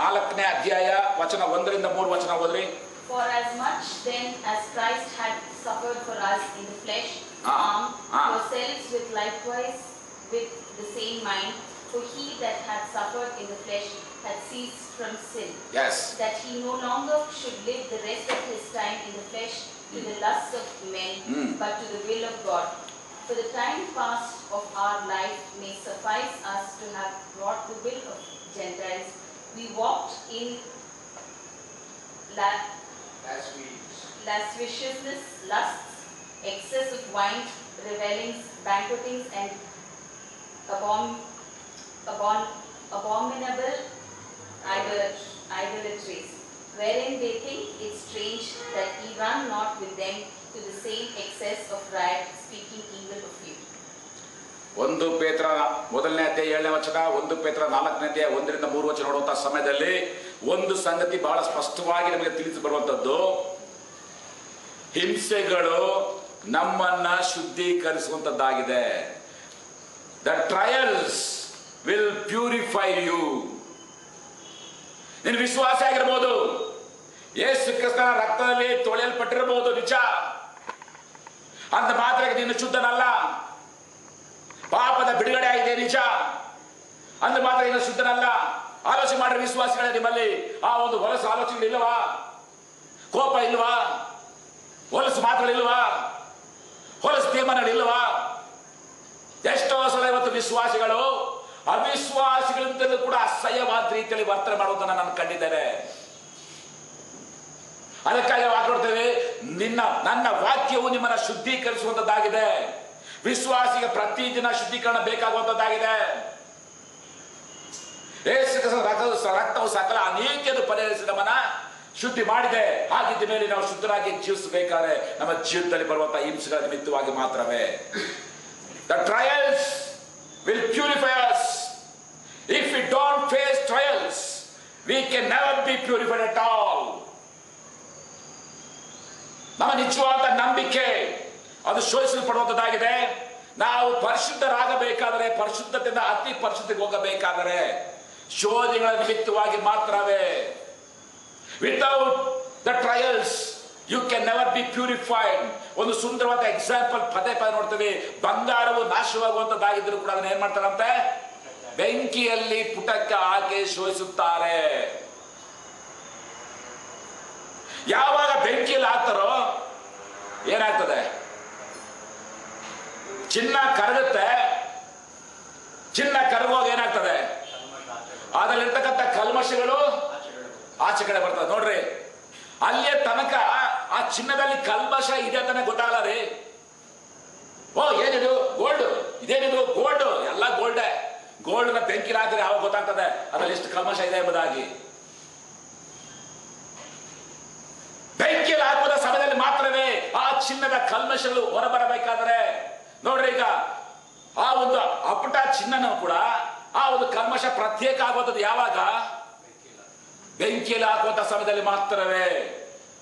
4ನೇ ಅಧ್ಯಾಯ ವಚನ 1 ರಿಂದ 3 ವಚನ ಓದ್ರಿ. For as much then as Christ had suffered for us in the flesh, arm yourselves with likewise with the same mind, for he that had suffered in the flesh had ceased from sin, that he no longer should live the rest of his time in the flesh to the lusts of men, but to the will of God. For the time past of our life may suffice us to have wrought the will of Gentiles. We walked in lasciviousness, lusts, excess of wine, revellings, banquetings, and abominable idolatries, wherein they think it strange that ye run not with them to the same excess of riot, speaking evil of you. 1 ಪೇತ್ರ 1ನೇ ಅಧ್ಯಾಯ 7ನೇ ವಚನ, 1 ಪೇತ್ರ 4ನೇ ಅಧ್ಯಾಯ 1 ರಿಂದ 3 ವಚನ ನೋಡುವಂತಹ ಸಮಯದಲ್ಲಿ ಒಂದು ಸಂಗತಿ ಬಹಳ ಸ್ಪಷ್ಟವಾಗಿ ನಮಗೆ ತಿಳಿಸಿ ಬರುವಂತದ್ದು, ಹಿಂಸೆಗಳು ನಮ್ಮನ್ನ ಶುದ್ಧೀಕರಿಸುವಂತದ್ದಾಗಿದೆ. The trials will purify you. ನೀನು ವಿಶ್ವಾಸ ಆಗಿರಬಹುದು, ಯೇಸು ಕ್ರಿಸ್ತನ ರಕ್ತದಲ್ಲಿ ತೊಳೆಯಲ್ಪಟ್ಟಿರಬಹುದು, ನಿಜ. ಅಂತ ಮಾತ್ರ ನೀನು ಶುದ್ಧನಲ್ಲ. ಪಾಪದ ಬಿಡುಗಡೆ ಆಗಿದೆ, ನಿಜ. ಅಂದ ಮಾತ್ರ ನೀನು ಶುದ್ಧನಲ್ಲ. ಆಲೋಚನೆ ಮಾಡ್ರಿ ವಿಶ್ವಾಸಿಗಳೇ, ನಿಮ್ಮಲ್ಲಿ ಆ ಒಂದು ಹೊಲಸು ಆಲೋಚನೆಗಳಿಲ್ವಾ? ಕೋಪ ಇಲ್ವಾ? ಹೊಲಸು ಮಾತುಗಳಿಲ್ವಾ? ಹೊಲಸು ತೀರ್ಮಾನಗಳಿಲ್ವಾ? ಎಷ್ಟೋ ಸಲ ಇವತ್ತು ವಿಶ್ವಾಸಿಗಳು ಅವಿಶ್ವಾಸಿಗಳಿಂದಲೂ ಕೂಡ ಅಸಹ್ಯವಾದ ರೀತಿಯಲ್ಲಿ ವರ್ತನೆ ಮಾಡುವುದನ್ನು ನಾನು ಕಂಡಿದ್ದೇನೆ. ಅದಕ್ಕಾಗಿ ಮಾತಾಡ್ತೇವೆ, ನನ್ನ ವಾಕ್ಯವು ನಿಮ್ಮನ್ನ ಶುದ್ಧೀಕರಿಸುವಂತದ್ದಾಗಿದೆ. ವಿಶ್ವಾಸಿಗೆ ಪ್ರತಿದಿನ ಶುದ್ಧೀಕರಣ ಬೇಕಾಗುವಂತದ್ದಾಗಿದೆ. ರಕ್ತವು ಸಕಲ ಅನೇಕರು ಪರಿಹರಿಸಿ ನಮ್ಮನ್ನ ಶುದ್ಧಿ ಮಾಡಿದೆ. ಹಾಗಿದ್ದ ಮೇಲೆ ನಾವು ಶುದ್ಧರಾಗಿ ಜೀವಿಸಬೇಕಾದ್ರೆ ನಮ್ಮ ಜೀವಿತದಲ್ಲಿ ಬರುವಂತಹ ಹಿಂಸೆಗಳ ನಿಮಿತ್ತವಾಗಿ ಮಾತ್ರವೇ. The trials will purify us. If we don't face trials, we can never be purified at all. ನಮ್ಮ ನಿಜವಾದ ನಂಬಿಕೆ ಅದು ಶೋಧಿಸಲ್ಪಡುವಂತದ್ದಾಗಿದೆ. ನಾವು ಪರಿಶುದ್ಧರಾಗಬೇಕಾದರೆ, ಪರಿಶುದ್ಧತೆಯಿಂದ ಅತಿ ಪರಿಶುದ್ಧಕ್ಕೆ ಹೋಗಬೇಕಾದರೆ ಶೋಧನೆಗಳ ನಿಮಿತ್ತವಾಗಿ ಮಾತ್ರವೇ. Without the trials you can never be purified. ಒಂದು ಸುಂದರವಾದ ಎಕ್ಸಾಂಪಲ್ ಪದೇ ಪದೇ ನೋಡ್ತೀವಿ. ಬಂಗಾರವು ನಾಶವಾಗುವಂತದ್ದಾಗಿದ್ರು ಕೂಡ ಅದನ್ನ ಏನ್ ಮಾಡ್ತಾರಂತೆ? ಬೆಂಕಿಯಲ್ಲಿ ಪುಟಕ್ಕೆ ಹಾಕಿ ಶೋಧಿಸುತ್ತಾರೆ. ಯಾವಾಗ ಬೆಂಕಿಯಲ್ಲಿ ಹಾಕ್ತಾರೋ ಏನಾಗ್ತದೆ? ಚಿನ್ನ ಕರಗುತ್ತೆ. ಚಿನ್ನ ಕರಗುವಾಗ ಏನಾಗ್ತದೆ? ಅದರಲ್ಲಿರ್ತಕ್ಕಂಥ ಕಲ್ಮಶಗಳು ಆಚೆ ಕಡೆ ಬರ್ತದೆ. ನೋಡ್ರಿ, ಅಲ್ಲಿಯ ತನಕ ಆ ಚಿನ್ನದಲ್ಲಿ ಕಲ್ಮಶ ಇದೆ ಅಂತಾನೆ ಗೊತ್ತಾಗಲ್ಲ ರೀ. ಓ ಏನಿದು ಗೋಲ್ಡ್, ಇದೇನಿದು ಗೋಲ್ಡ್, ಎಲ್ಲ ಗೋಲ್ಡೇ. ಗೋಲ್ಡ್ ನ ಬೆಂಕಿಲಿ ಹಾಕಿದ್ರೆ ಯಾವಾಗ ಗೊತ್ತಾಗ್ತದೆ ಅದ್ರಲ್ಲಿ ಎಷ್ಟು ಕಲ್ಮಶ ಇದೆ ಎಂಬುದಾಗಿ? ಬೆಂಕಿಯಲ್ಲಿ ಹಾಕುವ ಸಮಯದಲ್ಲಿ ಮಾತ್ರವೇ ಆ ಚಿನ್ನದ ಕಲ್ಮಶಗಳು ಹೊರಬರಬೇಕಾದರೆ. ನೋಡ್ರಿ, ಈಗ ಆ ಒಂದು ಅಪ್ಪಟ ಚಿನ್ನನೂ ಕೂಡ ಆ ಒಂದು ಕಲ್ಮಶ ಪ್ರತ್ಯೇಕ ಆಗುವಂಥದ್ದು ಯಾವಾಗ? ಬೆಂಕಿಯಲ್ಲಿ ಹಾಕುವಂತ ಸಮಯದಲ್ಲಿ ಮಾತ್ರವೇ.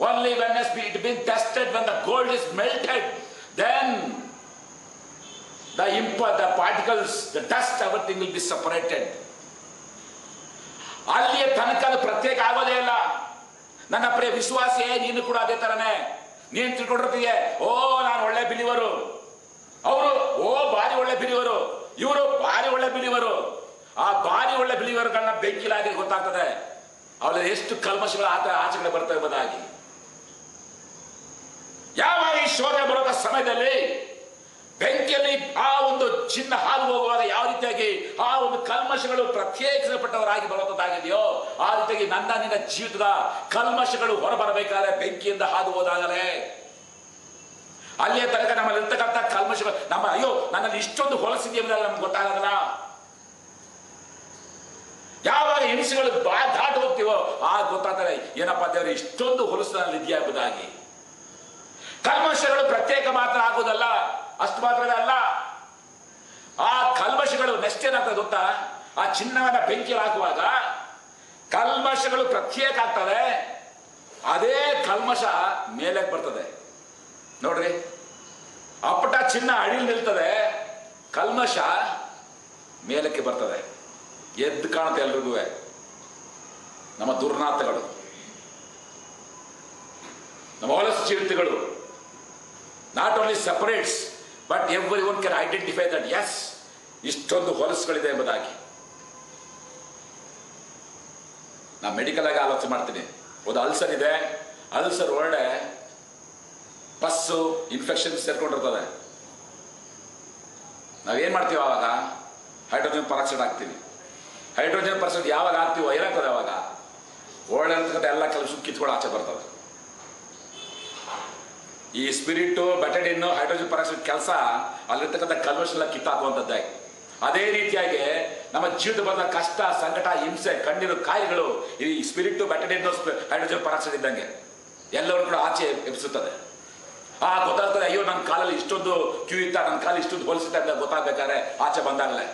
Only when it been tested, when the gold is melted, then the particles, the dust, everything will be separated. ಅಲ್ಲಿಯ ತನಕ ಅದು ಪ್ರತ್ಯೇಕ ಆಗೋದೇ ಇಲ್ಲ. ನನ್ನ ಪ್ರಿಯ ವಿಶ್ವಾಸಿಯೇ, ನೀನು ಕೂಡ ಅದೇ ತರನೇ. ನೀನು ತಿಳ್ಕೊಂಡಿರ್ತೀಯ, ಓ ನಾನು ಒಳ್ಳೆ ಬಿಲಿವರು, ಅವರು ಓ ಭಾರಿ ಒಳ್ಳೆ ಬಿಲಿವರು, ಇವರು ಭಾರಿ ಒಳ್ಳೆ ಬಿಲಿವರು. ಆ ಭಾರಿ ಒಳ್ಳೆ ಬಿಲಿವರುಗಳನ್ನ ಬೆಂಕಿಲಾಗಿ ಗೊತ್ತಾಗ್ತದೆ ಅವಳ ಎಷ್ಟು ಕಲ್ಮಶಗಳು ಆಚೆಗಡೆ ಬರ್ತವೆ ಎಂಬುದಾಗಿ. ಯಾವಾಗ ಈ ಶೋಧನೆ ಬರುವ ಸಮಯದಲ್ಲಿ ಬೆಂಕಿಯಲ್ಲಿ ಆ ಒಂದು ಚಿನ್ನ ಹಾದು ಹೋಗುವಾಗ ಯಾವ ರೀತಿಯಾಗಿ ಆ ಒಂದು ಕಲ್ಮಶಗಳು ಪ್ರತ್ಯೇಕಿಸಲ್ಪಟ್ಟವರಾಗಿ ಬರುವಂತದ್ದಾಗಿದೆಯೋ ಆ ರೀತಿಯಾಗಿ ನಿನ್ನ ಜೀವಿತದ ಕಲ್ಮಶಗಳು ಹೊರಬರಬೇಕಾದ್ರೆ ಬೆಂಕಿಯಿಂದ ಹಾದು ಹೋದಾಗಲೇ ಅಲ್ಲಿಯ ತನಕ ನಮ್ಮಲ್ಲಿ ಇರ್ತಕ್ಕಂಥ ಕಲ್ಮಶಗಳು ಅಯ್ಯೋ ನನ್ನಲ್ಲಿ ಇಷ್ಟೊಂದು ಹೊಲಸಿದೆ ಎಂಬುದಾಗಿ ನಮ್ಗೆ ಗೊತ್ತಾಗಲ್ಲ. ಯಾವಾಗ ಹಿಂಸೆಗಳು ದಾಟಿ ಹೋಗ್ತೀವೋ ಆಗ ಗೊತ್ತಾಗ್ತಾರೆ, ಏನಪ್ಪಾ ದೇವರು ಇಷ್ಟೊಂದು ಹೊಲಸು ನನ್ನಲ್ಲಿ ಇದೆಯಾ ಎಂಬುದಾಗಿ. ಕಲ್ಮಶಗಳು ಪ್ರತ್ಯೇಕ ಮಾತ್ರ ಆಗುವುದಲ್ಲ, ಅಷ್ಟು ಮಾತ್ರವೇ ಅಲ್ಲ, ಆ ಕಲ್ಮಶಗಳು ನೆಕ್ಸ್ಟ್ ಏನಾಗ್ತದೆ ಗೊತ್ತಾ? ಆ ಚಿನ್ನವನ್ನ ಬೆಂಕಿಯಲ್ಲಿ ಹಾಕುವಾಗ ಕಲ್ಮಶಗಳು ಪ್ರತ್ಯೇಕ ಆಗ್ತದೆ, ಅದೇ ಕಲ್ಮಶ ಮೇಲೆ ಬರ್ತದೆ. ನೋಡ್ರಿ, ಅಪ್ಪಟ ಚಿನ್ನ ಅಡಿಲ್ ನಿಲ್ತದೆ, ಕಲ್ಮಶ ಮೇಲಕ್ಕೆ ಬರ್ತದೆ. ಎದ್ದು ಕಾಣುತ್ತೆ ಎಲ್ರಿಗೂ ನಮ್ಮ ದುರ್ನಾಥಗಳು, ನಮ್ಮ ಹೊಲಸು ಜೀವಿತಗಳು. Not only separates but every one can identify that is, ಇಷ್ಟೊಂದು ಹೊಲಸುಗಳಿದೆ ಎಂಬುದಾಗಿ. ನಾ ಮೆಡಿಕಲ್ ಆಗಿ ಆಲೋಚನೆ ಮಾಡ್ತೀನಿ. ಒಂದು ಅಲ್ಸರ್ ಇದೆ, ಅಲ್ಸರ್ ಒಳ್ಳೆ ಪಸ್ಸು ಇನ್ಫೆಕ್ಷನ್ ಸೇರ್ಕೊಂಡಿರ್ತದೆ. ನಾವೇನ್ ಮಾಡ್ತೀವಿ ಅವಾಗ? ಹೈಡ್ರೋಜನ್ ಪರಾಕ್ಸೈಡ್ ಹಾಕ್ತೀವಿ. ಹೈಡ್ರೋಜನ್ ಪರಾಕ್ಸೈಡ್ ಯಾವಾಗ ಹಾಕ್ತೀವೋ ಏನಾಗ್ತದೆ? ಅವಾಗ ಒಳ್ಳೆ ಎಲ್ಲ ಕೆಲಸ ಕಿತ್ಕೊಂಡು ಆಚೆ ಬರ್ತದೆ. ಈ ಸ್ಪಿರಿಟ್, ಬೆಟಡಿನ್, ಹೈಡ್ರೋಜನ್ ಪರಾಕ್ಸೈಡ್ ಕೆಲಸ ಅಲ್ಲಿರ್ತಕ್ಕಂಥ ಕಲ್ಮಶ ಕಿತ್ತಾಕುವಂಥದ್ದೇ. ಅದೇ ರೀತಿಯಾಗಿ ನಮ್ಮ ಜೀವಿತ ಬಂದ ಕಷ್ಟ, ಸಂಕಟ, ಹಿಂಸೆ, ಕಣ್ಣೀರು, ಕಾಯಿಲೆಗಳು ಈ ಸ್ಪಿರಿಟ್, ಬೆಟಡಿನ್, ಹೈಡ್ರೋಜನ್ ಪರಾಕ್ಸೈಡ್ ಇದ್ದಂಗೆ ಎಲ್ಲರೂ ಕೂಡ ಆಚೆ ಎಬ್ಸುತ್ತದೆ. ಗೊತ್ತಾಗ್ತದೆ, ಅಯ್ಯೋ ನನ್ನ ಕಾಲಲ್ಲಿ ಇಷ್ಟೊಂದು ಕ್ಯೂ ಇತ್ತ, ನನ್ನ ಕಾಲ ಇಷ್ಟೊಂದು ಹೊಲಸಿತ್ತ ಅಂತ ಗೊತ್ತಾಗ್ಬೇಕಾದ್ರೆ ಆಚೆ ಬಂದಾಗಲೇ.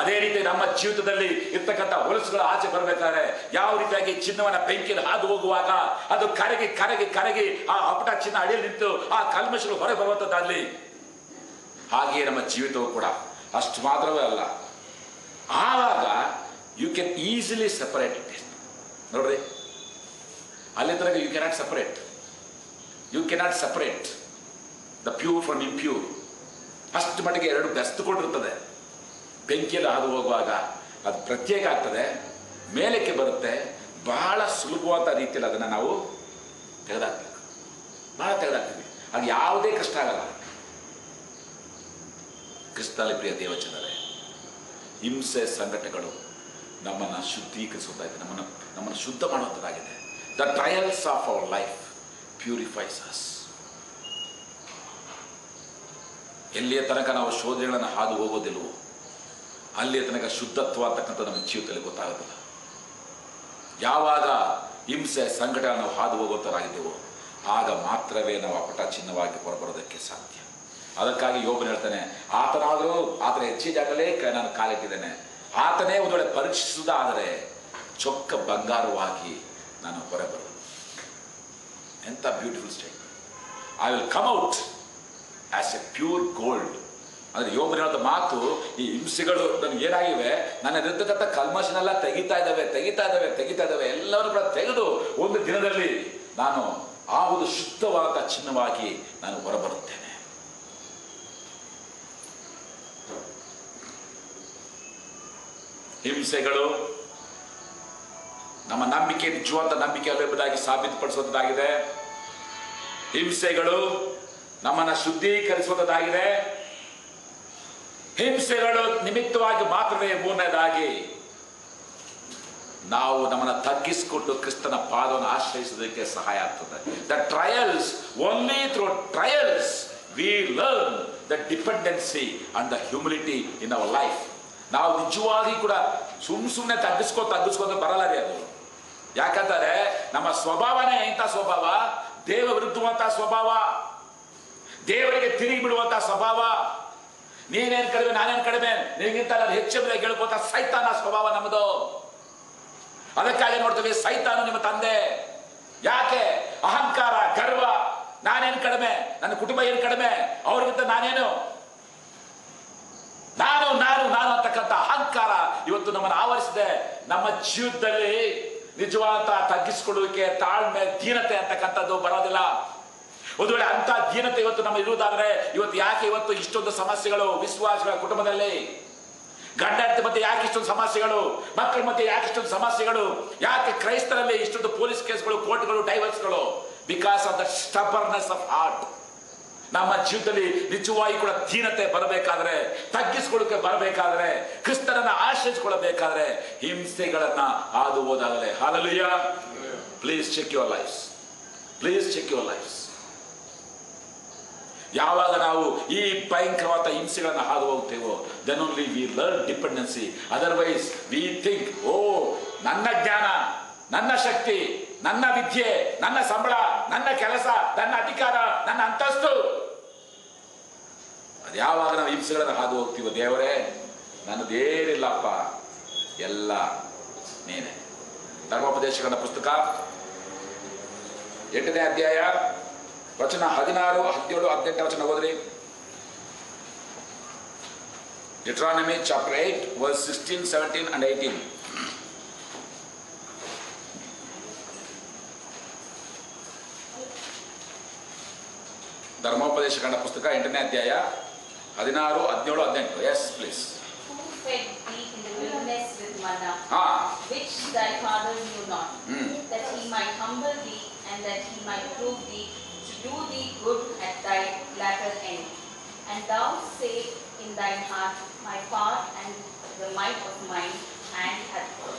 ಅದೇ ರೀತಿ ನಮ್ಮ ಜೀವಿತದಲ್ಲಿ ಇರ್ತಕ್ಕಂಥ ಹೊಲಸುಗಳು ಆಚೆ ಬರ್ಬೇಕಾದ್ರೆ ಯಾವ ರೀತಿಯಾಗಿ ಚಿನ್ನವನ್ನ ಬೆಂಕಿಯಲ್ಲಿ ಹಾದು ಹೋಗುವಾಗ ಅದು ಕರಗಿ ಕರಗಿ ಕರಗಿ ಆ ಅಪಟ ಚಿನ್ನ ಅಡಿಯಲ್ಲಿ ನಿಂತು ಆ ಕಲ್ಮಶಗಳು ಹೊರಗೆ ಬರುವಂಥದ್ದಾಗಲಿ, ಹಾಗೆಯೇ ನಮ್ಮ ಜೀವಿತವು ಕೂಡ. ಅಷ್ಟು ಮಾತ್ರವೇ ಅಲ್ಲ, ಆವಾಗ you can easily separate it. ನೋಡ್ರಿ, ಅಲ್ಲಿ ತನಕ you cannot separate, you cannot separate the pure from impure. ಅಷ್ಟು ಮಟ್ಟಿಗೆ ಎರಡು ಬೆಸ್ತುಕೊಂಡಿರ್ತದೆ. ಬೆಂಕಿಯಲ್ಲಿ ಹಾದು ಹೋಗುವಾಗ ಅದು ಪ್ರತ್ಯೇಕ ಆಗ್ತದೆ, ಮೇಲಕ್ಕೆ ಬರುತ್ತೆ. ಬಹಳ ಸುಲಭವಾದ ರೀತಿಯಲ್ಲಿ ಅದನ್ನು ನಾವು ತೆಗೆದಾಕ್ಬೇಕು, ಬಹಳ ತೆಗೆದಾಕ್ತೀವಿ. ಅದು ಯಾವುದೇ ಕಷ್ಟ ಆಗಲ್ಲ. ಕ್ರಿಸ್ತನಲ್ಲಿ ಪ್ರಿಯ ದೇವಜನರೇ, ಹಿಂಸೆ ಸಂಘಟನೆಗಳು ನಮ್ಮನ್ನು ಶುದ್ಧೀಕರಿಸುವುದಾಗಿದೆ, ನಮ್ಮನ್ನು ಶುದ್ಧ ಮಾಡುವಂಥದ್ದಾಗಿದೆ. The trials of our life purifies us. ಎಲ್ಲಿಯ ತನಕ ನಾವು ಶೋಧನೆಗಳನ್ನು ಹಾದು ಹೋಗೋದಿಲ್ವೋ ಅಲ್ಲಿಯ ತನಕ ಶುದ್ಧತ್ವ ಅಂತಕ್ಕಂಥ ನಮ್ಮ ಜೀವಿತದಲ್ಲಿ ಗೊತ್ತಾಗೋದಿಲ್ಲ. ಯಾವಾಗ ಹಿಂಸೆ ಸಂಕಟ ನಾವು ಹಾದು ಹೋಗುವಂಥವರಾಗಿದ್ದೇವೋ ಆಗ ಮಾತ್ರವೇ ನಾವು ಅಪಟ ಚಿನ್ನವಾಗಿ ಹೊರಬರೋದಕ್ಕೆ ಸಾಧ್ಯ. ಅದಕ್ಕಾಗಿ ಯೋಬನು ಹೇಳ್ತಾನೆ, ಆತನಾದರೂ ಆತನ ಹೆಚ್ಚಿನ ಜಾಗಲೇ ನಾನು ಕಾಲಿಟ್ಟಿದ್ದೇನೆ, ಆತನೇ ಒಂದು ವೇಳೆ ಪರೀಕ್ಷಿಸುವುದಾದರೆ ಚೊಕ್ಕ ಬಂಗಾರವಾಗಿ ನಾನು ಹೊರಬರು. ಎಂಥ beautiful statement. I will come out as A pure gold. ಅಂದರೆ ಯೋಬನು ಹೇಳೋದ ಮಾತು, ಈ ಹಿಂಸೆಗಳು ನನಗೆ ಏನಾಗಿವೆ, ನನ್ನ ಇರತಕ್ಕಂಥ ಕಲ್ಮಶನೆಲ್ಲ ತೆಗಿತಾ ಇದ್ದಾವೆ, ಎಲ್ಲರೂ ಕೂಡ ತೆಗೆದು ಒಂದು ದಿನದಲ್ಲಿ ನಾನು ಆ ಒಂದು ಶುದ್ಧವಾದ ಚಿನ್ನವಾಗಿ ನಾನು ಹೊರಬರುತ್ತೇನೆ. ಹಿಂಸೆಗಳು ನಮ್ಮ ನಂಬಿಕೆ ನಿಜವಾದ ನಂಬಿಕೆ ಅಲ್ಲ ಎಂಬುದಾಗಿ ಸಾಬೀತುಪಡಿಸುವಂಥದ್ದಾಗಿದೆ. ಹಿಂಸೆಗಳು ನಮ್ಮನ್ನು ಶುದ್ಧೀಕರಿಸುವಂಥದ್ದಾಗಿದೆ. ಹಿಂಸೆಗಳು ನಿಮಿತ್ತವಾಗಿ ಮಾತ್ರವೇ ಮೂರನೇದಾಗಿ ನಾವು ನಮ್ಮನ್ನು ತಗ್ಗಿಸಿಕೊಂಡು ಕ್ರಿಸ್ತನ ಪಾದವನ್ನು ಆಶ್ರಯಿಸುವುದಕ್ಕೆ ಸಹಾಯ ಆಗ್ತದೆ. The trials, only through trials we learn the dependency and the humility in our life. ನಾವು ನಿಜವಾಗಿ ಕೂಡ ಸುಮ್ಮನೆ ತಗ್ಗಿಸ್ಕೊಂಡು ಬರಲ್ಲ ರೀ ಅದು. ಯಾಕಂತಾರೆ ನಮ್ಮ ಸ್ವಭಾವನೇ ಇಂಥ ಸ್ವಭಾವ, ದೇವ ವಿರುದ್ಧವಂತ ಸ್ವಭಾವ, ದೇವರಿಗೆ ತಿರುಗಿ ಬಿಡುವಂತ ಸ್ವಭಾವ. ನೀನೇನು ಕಡಿಮೆ ನಾನೇನು ಕಡಿಮೆ, ನಿನಗಿಂತ ನಾನು ಹೆಚ್ಚೆಂಬುದಾಗಿ ಹೇಳ್ಕೊಂತ ಸೈತಾನ ಸ್ವಭಾವ ನಮ್ಮದು. ಅದಕ್ಕಾಗಿ ನೋಡ್ತೀವಿ, ಸೈತಾನು ನಿಮ್ಮ ತಂದೆ. ಯಾಕೆ? ಅಹಂಕಾರ, ಗರ್ವ, ನಾನೇನು ಕಡಿಮೆ, ನನ್ನ ಕುಟುಂಬ ಏನು ಕಡಿಮೆ, ಅವ್ರಿಗಿಂತ ನಾನೇನು, ನಾನು ನಾನು ನಾನು ಅಂತಕ್ಕಂಥ ಅಹಂಕಾರ ಇವತ್ತು ನಮ್ಮನ್ನು ಆವರಿಸಿದೆ. ನಮ್ಮ ಜೀವಿತದಲ್ಲಿ ನಿಜವಾದ ತಗ್ಗಿಸಿಕೊಳ್ಳುವಿಕೆ, ತಾಳ್ಮೆ, ದೀನತೆ ಅಂತಕ್ಕಂಥದ್ದು ಬರೋದಿಲ್ಲ. ಒಂದು ವೇಳೆ ಅಂತ ದೀನತೆ ಇವತ್ತು ನಮ್ಮ ಇರುವುದಾದ್ರೆ ಇವತ್ತು ಯಾಕೆ ಇವತ್ತು ಇಷ್ಟೊಂದು ಸಮಸ್ಯೆಗಳು ವಿಶ್ವಾಸಗಳ ಕುಟುಂಬದಲ್ಲಿ? ಗಂಡ ಹೆಂಡತಿ ಮಧ್ಯೆ ಯಾಕೆ ಇಷ್ಟೊಂದು ಸಮಸ್ಯೆಗಳು? ಮಕ್ಕಳ ಮಧ್ಯೆ ಯಾಕೆ ಇಷ್ಟೊಂದು ಸಮಸ್ಯೆಗಳು? ಯಾಕೆ ಕ್ರೈಸ್ತರಲ್ಲಿ ಇಷ್ಟೊಂದು ಪೊಲೀಸ್ ಕೇಸ್ಗಳು, ಕೋರ್ಟ್ಗಳು, ಡೈವರ್ಸ್ಗಳು? Because of the stubbornness of heart. ನಮ್ಮ ಜೀವಿತದಲ್ಲಿ ನಿಜವಾಗಿ ಕೂಡ ದೀನತೆ ಬರಬೇಕಾದ್ರೆ, ತಗ್ಗಿಸಿಕೊಳ್ಳಕ್ಕೆ ಬರಬೇಕಾದ್ರೆ, ಕ್ರಿಸ್ತನನ್ನ ಆಶ್ರಯಿಸಿಕೊಳ್ಳಬೇಕಾದ್ರೆ ಹಿಂಸೆಗಳನ್ನ ಹಾದು ಹೋದಾಗಲೇ. Hallelujah. Please check your lifes, please check your lifes. ಯಾವಾಗ ನಾವು ಈ ಭಯಂಕರವಾದ ಹಿಂಸೆಗಳನ್ನು ಹಾದು ಹೋಗ್ತೇವೋ then only we learn dependency. Otherwise we think, ಓ ನನ್ನ ಜ್ಞಾನ, ನನ್ನ ಶಕ್ತಿ, ನನ್ನ ವಿದ್ಯೆ, ನನ್ನ ಸಂಬಳ, ನನ್ನ ಕೆಲಸ, ನನ್ನ ಅಧಿಕಾರ, ನನ್ನ ಅಂತಸ್ತು, ಅದು ಯಾವಾಗ ನಾವು ಹಿಂಸೆಗಳನ್ನು ಹಾದು ಹೋಗ್ತೀವೋ, ದೇವರೇ ನನ್ನದೇನಿಲ್ಲಪ್ಪ, ಎಲ್ಲ ನೀನೆ. ಧರ್ಮೋಪದೇಶಗಳ ಪುಸ್ತಕ 8ನೇ ಅಧ್ಯಾಯ ವಚನ 16, 17, 18 ವಚನ ಓದ್ರಿ. Deuteronomy chapter 8 verse 16, 17 and 18. ಧರ್ಮೋಪದೇಶಗಳ ಪುಸ್ತಕ 8ನೇ ಅಧ್ಯಾಯ 16, 17, 18. Yes, please. Who fed thee in the wilderness with manna, which thy father knew not, that he might humble thee, and that he might prove thee, to do thee good at thy latter end. And thou say in thine heart, my power and the might of mine hand hath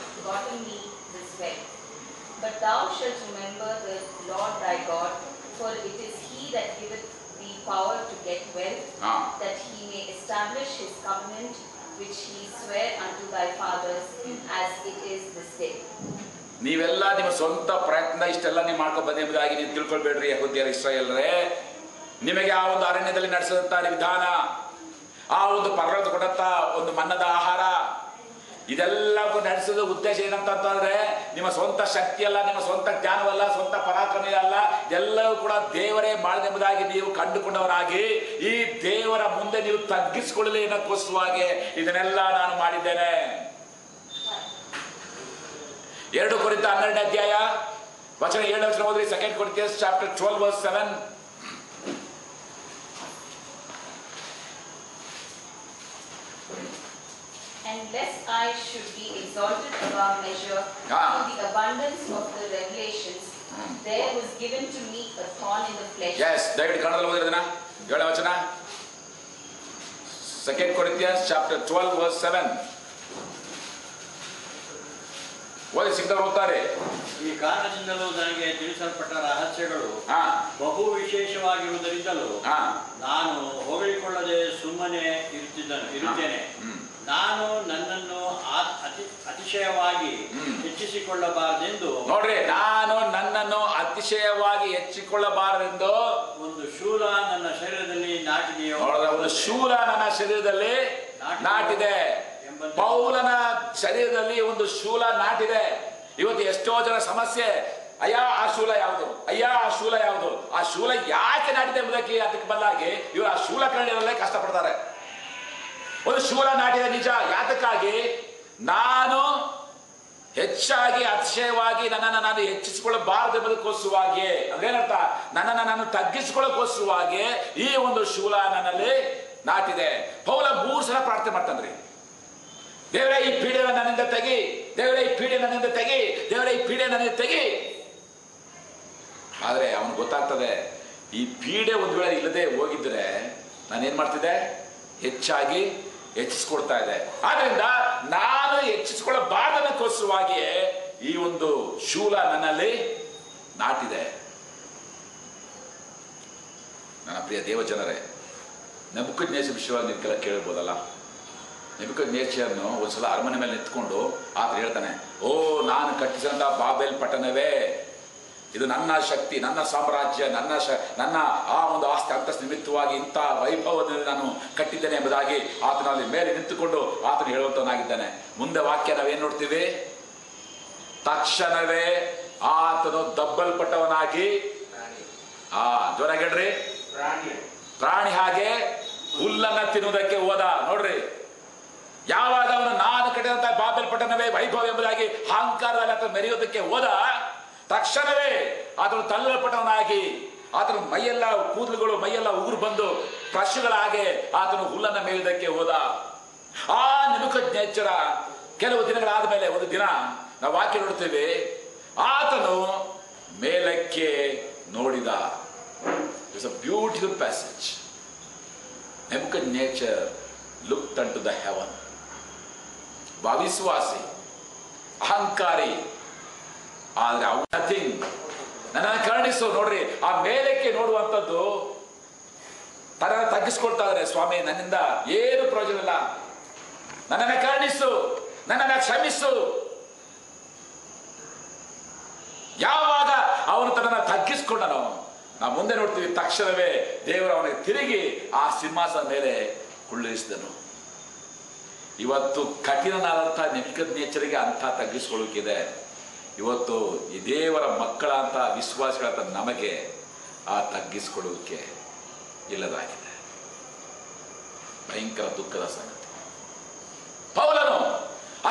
gotten me this wealth. But thou shalt remember the Lord thy God, for it is he that giveth thee power to get wealth, that he may establish his covenant, which he sware unto thy fathers, as it is this day. ನೀವೆಲ್ಲ ನಿಮ್ಮ ಸ್ವಂತ ಪ್ರಯತ್ನ ಇಷ್ಟೆಲ್ಲ ನೀವು ಮಾಡ್ಕೊಂಡು ಬಂದೆಂಬುದಾಗಿ ನೀವು ತಿಳ್ಕೊಳ್ಬೇಡ್ರಿ ಯೆಹೂದ್ಯರ, ಇಸ್ರಾಯೇಲರೇ. ನಿಮಗೆ ಆ ಒಂದು ಅರಣ್ಯದಲ್ಲಿ ನಡೆಸಿದಂತ ವಿಧಾನ, ಆ ಒಂದು ಪರ್ವತ ಕೊಡಂತ ಒಂದು ಮನ್ನದ ಆಹಾರ, ಇದೆಲ್ಲಕ್ಕೂ ನಡೆಸಿದ ಉದ್ದೇಶ ಏನಂತಂದ್ರೆ ನಿಮ್ಮ ಸ್ವಂತ ಶಕ್ತಿ ಅಲ್ಲ, ನಿಮ್ಮ ಸ್ವಂತ ಜ್ಞಾನವಲ್ಲ, ಸ್ವಂತ ಪರಾಕ್ರಮ ಅಲ್ಲ, ಎಲ್ಲವೂ ಕೂಡ ದೇವರೇ ಮಾಡಿದೆಂಬುದಾಗಿ ನೀವು ಕಂಡುಕೊಂಡವರಾಗಿ ಈ ದೇವರ ಮುಂದೆ ನೀವು ತಗ್ಗಿಸಿಕೊಳ್ಳಲಿ ಅನ್ನೋಕ್ಕೋಸ್ಕರವಾಗಿ ಇದನ್ನೆಲ್ಲ ನಾನು ಮಾಡಿದ್ದೇನೆ. 2 ಕೊರಿಂಥ 12ನೇ ಅಧ್ಯಾಯ ವಚನ 7 ವಚನ ಓದ್ರಿ. 2 Corinthians chapter 12 verse 7. And lest I should be exalted above measure through the abundance of the revelations, there was given to me a thorn in the flesh. Yes, ದಯವಿಟ್ಟು ಕನ್ನಡದಲ್ಲಿ ಓದಿರೋದನ್ನ 7ನೇ ವಚನ. 2 Corinthians chapter 12 verse 7. ಓದಿ, ಸಿಗ್ದವ್ರು ಓದ್ತಾರೆ. ಈ ಕಾರಣದಿಂದಲೂ ನನಗೆ ತಿಳಿಸಲ್ಪಟ್ಟ ರಹಸ್ಯಗಳು ಬಹು ವಿಶೇಷವಾಗಿರುವುದರಿಂದಲೂ ನಾನು ಹೊಗಳಿಕೊಳ್ಳದೆ ಸುಮ್ಮನೆ ಇರುತ್ತೇನೆ. ನಾನು ನನ್ನನ್ನು ಅತಿಶಯವಾಗಿ ಹೆಚ್ಚಿಸಿಕೊಳ್ಳಬಾರದೆಂದು, ನೋಡ್ರಿ, ನಾನು ನನ್ನನ್ನು ಅತಿಶಯವಾಗಿ ಹೆಚ್ಚಿಕೊಳ್ಳಬಾರದೆಂದು ಒಂದು ಶೂಲ ನನ್ನ ಶರೀರದಲ್ಲಿ ನಾಟಿದೆಯೋ, ಒಂದು ಶೂಲ ನನ್ನ ಶರೀರದಲ್ಲಿ ನಾಟಿದೆ. ಪೌಲನ ಶರೀರದಲ್ಲಿ ಒಂದು ಶೂಲ ನಾಟಿದೆ. ಇವತ್ತು ಎಷ್ಟೋ ಜನ ಸಮಸ್ಯೆ, ಅಯ್ಯ ಆ ಶೂಲ ಯಾವುದು, ಅಯ್ಯ ಆ ಶೂಲ ಯಾವುದು, ಆ ಶೂಲ ಯಾಕೆ ನಾಟಿದೆ ಎಂಬುದಕ್ಕೆ ಅದಕ್ಕೆ ಬದಲಾಗಿ ಇವರು ಆ ಶೂಲ ಕಂಡಿರಲೇ ಕಷ್ಟಪಡ್ತಾರೆ. ಒಂದು ಶೂಲ ನಾಟಿದೆ ನಿಜ, ಯಾತಕ್ಕಾಗಿ? ನಾನು ಹೆಚ್ಚಾಗಿ ಅತಿಶಯವಾಗಿ ನನ್ನನ್ನು ನಾನು ಹೆಚ್ಚಿಸಿಕೊಳ್ಳಬಾರದು ಎಂಬುದಕ್ಕೋಸ್ಕರವಾಗಿ, ಅದೇನರ್ಥ, ನನ್ನನ್ನು ನಾನು ತಗ್ಗಿಸಿಕೊಳ್ಳೋಕ್ಕೋಸ್ಕರವಾಗಿ ಈ ಒಂದು ಶೂಲ ನನ್ನಲ್ಲಿ ನಾಟಿದೆ. ಪೌಲ 3 ಸಲ ಪ್ರಾರ್ಥನೆ ಮಾಡ್ತಾನ್ರಿ, ದೇವರೇ ಈ ಪೀಡೆ ನನ್ನಿಂದ ತೆಗಿ, ದೇವರೇ ಈ ಪೀಡೆ ನನ್ನಿಂದ ತೆಗಿ, ದೇವರೇ ಈ ಪೀಡೆ ನನ್ನಿಂದ ತೆಗಿ. ಆದ್ರೆ ಅವನು ಗೊತ್ತಾಗ್ತದೆ, ಈ ಪೀಡೆ ಒಂದು ವೇಳೆ ಇಲ್ಲದೆ ಹೋಗಿದ್ರೆ ನಾನೇನ್ ಮಾಡ್ತಿದ್ದೆ, ಹೆಚ್ಚಾಗಿ ಹೆಚ್ಚಿಸ್ಕೊಡ್ತಾ ಇದೆ. ಆದ್ರಿಂದ ನಾನು ಹೆಚ್ಚಿಸ್ಕೊಳ್ಳಬಾರದಕ್ಕೋಸ್ಕರವಾಗಿಯೇ ಈ ಒಂದು ಶೂಲ ನನ್ನಲ್ಲಿ ನಾಟಿದೆ. ನನ್ನ ಪ್ರಿಯ ದೇವಜನರೇ, ನೆಬೂಕದ್ನೆಚ್ಚರನ ವಿಷಯವಾಗಿ ನೀವು ಕೇಳಿರ್ಬೋದಲ್ಲ. ನೆಬೂಕದ್ನೆಚ್ಚರನು ಒಂದ್ಸಲ ಅರಮನೆ ಮೇಲೆ ನಿಂತ್ಕೊಂಡು ಆತ ಹೇಳ್ತಾನೆ, ಓ ನಾನು ಕಟ್ಟಿಸಿದಂತ ಬಾಬೆಲ್ ಪಟ್ಟಣವೇ, ಇದು ನನ್ನ ಶಕ್ತಿ, ನನ್ನ ಸಾಮ್ರಾಜ್ಯ, ನನ್ನ ಆ ಒಂದು ಆಸ್ತಿ ಅಂತಸ್ತು ನಿಮಿತ್ತವಾಗಿ ಇಂಥ ವೈಭವದಲ್ಲಿ ನಾನು ಕಟ್ಟಿದ್ದೇನೆ ಎಂಬುದಾಗಿ ಆತನಲ್ಲಿ ಮೇಲೆ ನಿಂತುಕೊಂಡು ಆತನು ಹೇಳುವಂತವನಾಗಿದ್ದಾನೆ. ಮುಂದೆ ವಾಕ್ಯ ನಾವೇನ್ ನೋಡ್ತೀವಿ, ತಕ್ಷಣವೇ ಆತನು ದಬ್ಬಲ್ಪಟ್ಟವನಾಗಿ, ಜೋರಾಗಿ ಹೇಳ್ರಿ, ಪ್ರಾಣಿ ಹಾಗೆ ಹುಲ್ಲನ್ನ ತಿನ್ನುವುದಕ್ಕೆ ಹೋದ. ನೋಡ್ರಿ, ಯಾವಾಗ ಅವನು ನಾನು ಕಟ್ಟಿದಂತ ಬಾಬೆಲ್ ಪಟ್ಟಣವೇ ವೈಭವ ಎಂಬುದಾಗಿ ಅಹಂಕಾರದಲ್ಲಿ ಆತನು ಮೆರೆಯೋದಕ್ಕೆ ಹೋದ, ತಕ್ಷಣವೇ ಆತನು ತಳ್ಳಲ್ಪಟ್ಟವನಾಗಿ, ಆತನ ಮೈಯೆಲ್ಲ ಕೂದಲುಗಳು, ಮೈಯೆಲ್ಲ ಉಗುರು ಬಂದು ಪಶುಗಳ ಹಾಗೆ ಆತನು ಹುಲ್ಲನ್ನ ಮೇಯುವುದಕ್ಕೆ ಹೋದ. ಆ ನೆಬೂಕದ್ನೆಚ್ಚರ ಕೆಲವು ದಿನಗಳಾದ ಮೇಲೆ ಒಂದು ದಿನ ನಾವು ವಾಕ್ಯ ನೋಡ್ತೇವೆ, ಆತನು ಮೇಲಕ್ಕೆ ನೋಡಿದ. It's a beautiful passage. Nebuchadnezzar looked unto the heaven. ಅವಿಶ್ವಾಸಿ, ಅಹಂಕಾರಿ, ಆದ್ರೆ ನಥಿಂಗ್, ನನ್ನನ್ನು ಕರುಣಿಸು. ನೋಡ್ರಿ, ಆ ಮೇಲಕ್ಕೆ ನೋಡುವಂಥದ್ದು ತನ್ನನ್ನು ತಗ್ಗಿಸ್ಕೊಳ್ತಾ ಇದ್ದಾರೆ. ಸ್ವಾಮಿ, ನನ್ನಿಂದ ಏನು ಪ್ರಯೋಜನ ಇಲ್ಲ, ನನ್ನನ್ನು ಕರುಣಿಸು, ನನ್ನನ್ನು ಕ್ಷಮಿಸು. ಯಾವಾಗ ಅವನು ತನ್ನನ್ನು ತಗ್ಗಿಸ್ಕೊಂಡನೋ ನಾವು ಮುಂದೆ ನೋಡ್ತೀವಿ, ತಕ್ಷಣವೇ ದೇವರು ಅವನಿಗೆ ತಿರುಗಿ ಆ ಸಿಂಹಾಸನ ಮೇಲೆ ಕುಳ್ಳಿರಿಸಿದನು. ಇವತ್ತು ಕಠಿಣನಾದಂಥ ನೆಬೂಕದ್ನೆಚ್ಚರನಿಗೆ ಅಂಥ ತಗ್ಗಿಸ್ಕೊಳ್ಳೋಕಿದೆ. ಇವತ್ತು ಈ ದೇವರ ಮಕ್ಕಳ ಅಂತ ವಿಶ್ವಾಸಿಗಳಂತ ನಮಗೆ ಆ ತಗ್ಗಿಸ್ಕೊಳ್ಳೋಕೆ ಇಲ್ಲದಾಗಿದೆ. ಭಯಂಕರ ದುಃಖದ ಸಂಗತಿ. ಪೌಲನು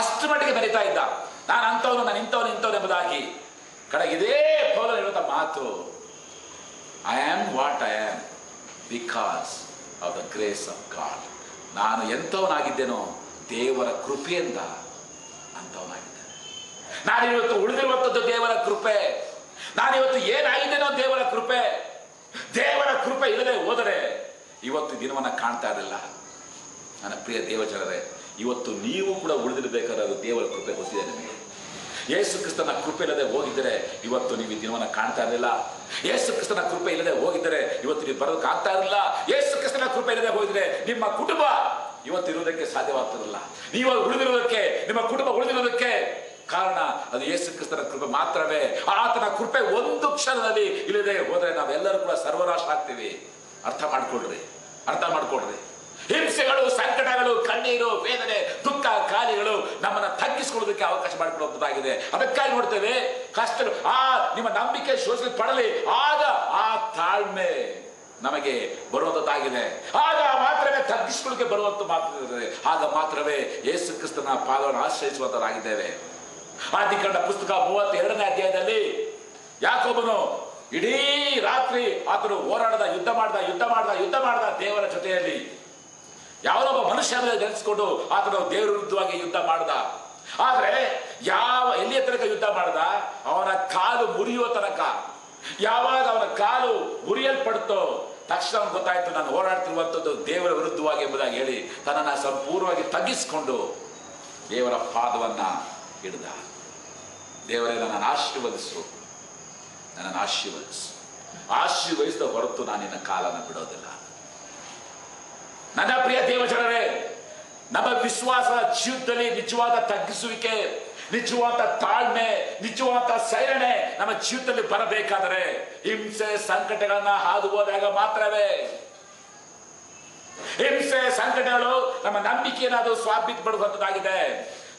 ಅಷ್ಟು ಮಟ್ಟಿಗೆ ಬೆರೀತಾ ಇದ್ದ, ನಾನು ಅಂಥವನು, ನಾನು ಇಂಥವನು ಎಂಬುದಾಗಿ. ಕಡೆಗೆ ಇದೇ ಪೌಲನು ಹೇಳುವಂಥ ಮಾತು, I am what I am because of the grace of god. ನಾನು ಎಂಥವನಾಗಿದ್ದೇನೋ ದೇವರ ಕೃಪೆಯಿಂದ ಅಂಥವನಾಗಿದ್ದೇನೆ. ನಾನಿವತ್ತು ಉಳಿದಿರುವಂಥದ್ದು ದೇವರ ಕೃಪೆ. ನಾನಿವತ್ತು ಏನಾಗಿದ್ದೇನೋ ದೇವರ ಕೃಪೆ. ದೇವರ ಕೃಪೆ ಇಲ್ಲದೆ ಹೋದರೆ ಇವತ್ತು ದಿನವನ್ನು ಕಾಣ್ತಾ ಇರಲಿಲ್ಲ. ನನ್ನ ಪ್ರಿಯ ದೇವಜನರೇ, ಇವತ್ತು ನೀವು ಕೂಡ ಉಳಿದಿರಬೇಕಾದ್ರೆ ಅದು ದೇವರ ಕೃಪೆ ಗೊತ್ತಿದೆ ನಿಮಗೆ. ಯೇಸು ಕ್ರಿಸ್ತನ ಕೃಪೆ ಇಲ್ಲದೆ ಹೋಗಿದ್ದರೆ ಇವತ್ತು ನೀವು ದಿನವನ್ನು ಕಾಣ್ತಾ ಇರಲಿಲ್ಲ. ಯೇಸು ಕ್ರಿಸ್ತನ ಕೃಪೆ ಇಲ್ಲದೆ ಹೋಗಿದ್ದರೆ ಇವತ್ತು ನೀವು ಬರೋದಕ್ಕಾಗ್ತಾ ಇರಲಿಲ್ಲ. ಯೇಸು ಕ್ರಿಸ್ತನ ಕೃಪೆ ಇಲ್ಲದೆ ಹೋಗಿದ್ರೆ ನಿಮ್ಮ ಕುಟುಂಬ ಇವತ್ತು ಇರುವುದಕ್ಕೆ ಸಾಧ್ಯವಾಗ್ತಿರಲಿಲ್ಲ. ನೀವು ಉಳಿದಿರೋದಕ್ಕೆ, ನಿಮ್ಮ ಕುಟುಂಬ ಉಳಿದಿರೋದಕ್ಕೆ ಕಾರಣ ಅದು ಯೇಸು ಕ್ರಿಸ್ತನ ಕೃಪೆ ಮಾತ್ರವೇ. ಆತನ ಕೃಪೆ ಒಂದು ಕ್ಷಣದಲ್ಲಿ ಇಲ್ಲದೆ ಹೋದರೆ ನಾವೆಲ್ಲರೂ ಕೂಡ ಸರ್ವನಾಶ ಆಗ್ತೀವಿ. ಅರ್ಥ ಮಾಡ್ಕೊಳ್ರಿ. ಹಿಂಸೆಗಳು, ಸಂಕಟಗಳು, ಕಣ್ಣೀರು, ವೇದನೆ, ದುಃಖ, ಕಾರ್ಯಗಳು ನಮ್ಮನ್ನ ತಗ್ಗಿಸಿಕೊಳ್ಳೋದಕ್ಕೆ ಅವಕಾಶ ಮಾಡಿಕೊಡುವಂಥದ್ದಾಗಿದೆ. ಅದಕ್ಕಾಗಿ ನೋಡ್ತೇವೆ, ಕಷ್ಟಗಳು ನಿಮ್ಮ ನಂಬಿಕೆ ಶೋಷಣೆ ಪಡಲಿ, ಆಗ ಆ ತಾಳ್ಮೆ ನಮಗೆ ಬರುವಂಥದ್ದಾಗಿದೆ. ಆಗ ಮಾತ್ರವೇ ತಗ್ಗಿಸಿಕೊಳ್ಳಕ್ಕೆ ಬರುವಂತ ಮಾತ್ರ, ಆಗ ಮಾತ್ರವೇ ಯೇಸು ಕ್ರಿಸ್ತನ ಪಾದವನ್ನು ಆಶ್ರಯಿಸುವಂತರಾಗಿದ್ದೇವೆ. ಆದಿಕಾಂಡ ಪುಸ್ತಕ 32ನೇ ಅಧ್ಯಾಯದಲ್ಲಿ ಯಾಕೋಬನು ಇಡೀ ರಾತ್ರಿ ಆತನು ಹೋರಾಡದ, ಯುದ್ಧ ಮಾಡ್ದ ದೇವರ ಜೊತೆಯಲ್ಲಿ. ಯಾವನೊಬ್ಬ ಮನುಷ್ಯ ನೆನೆಸ್ಕೊಂಡು ಆತನು ದೇವರ ವಿರುದ್ಧವಾಗಿ ಯುದ್ಧ ಮಾಡ್ದ. ಆದ್ರೆ ಎಲ್ಲಿಯ ತನಕ ಯುದ್ಧ ಮಾಡ್ದ? ಅವನ ಕಾಲು ಮುರಿಯುವ ತನಕ. ಯಾವಾಗ ಅವನ ಕಾಲು ಮುರಿಯಲ್ಪಡ್ತೋ ತಕ್ಷಣ ಅವನು ಗೊತ್ತಾಯ್ತು, ನಾನು ಹೋರಾಡ್ತಿರುವಂಥದ್ದು ದೇವರ ವಿರುದ್ಧವಾಗಿ ಎಂಬುದಾಗಿ ಹೇಳಿ ತನ್ನನ್ನು ಸಂಪೂರ್ಣವಾಗಿ ತಗ್ಗಿಸಿಕೊಂಡು ದೇವರ ಪಾದವನ್ನ ಹಿಡಿದ. ದೇವರೇ, ನನ್ನನ್ನು ಆಶೀರ್ವದಿಸಿದ ಹೊರತು ನಾನು ನಿನ್ನ ಕಾಲನ್ನು ಬಿಡೋದಿಲ್ಲ. ನನ್ನ ಪ್ರಿಯ ದೇವಜನರೇ, ನಮ್ಮ ವಿಶ್ವಾಸದ ಜೀವಿತದಲ್ಲಿ ನಿಜವಾದ ತಗ್ಗಿಸುವಿಕೆ, ನಿಜವಾದ ತಾಳ್ಮೆ, ನಿಜವಾದ ಸೈರಣೆ ನಮ್ಮ ಜೀವಿತದಲ್ಲಿ ಬರಬೇಕಾದರೆ ಹಿಂಸೆ ಸಂಕಟಗಳನ್ನ ಹಾದು ಹೋದಾಗ ಮಾತ್ರವೇ. ಹಿಂಸೆ ಸಂಕಟಗಳು ನಮ್ಮ ನಂಬಿಕೆಯನ್ನು ಸಾಬೀತುಪಡಿಸುವಂತದ್ದಾಗಿದೆ.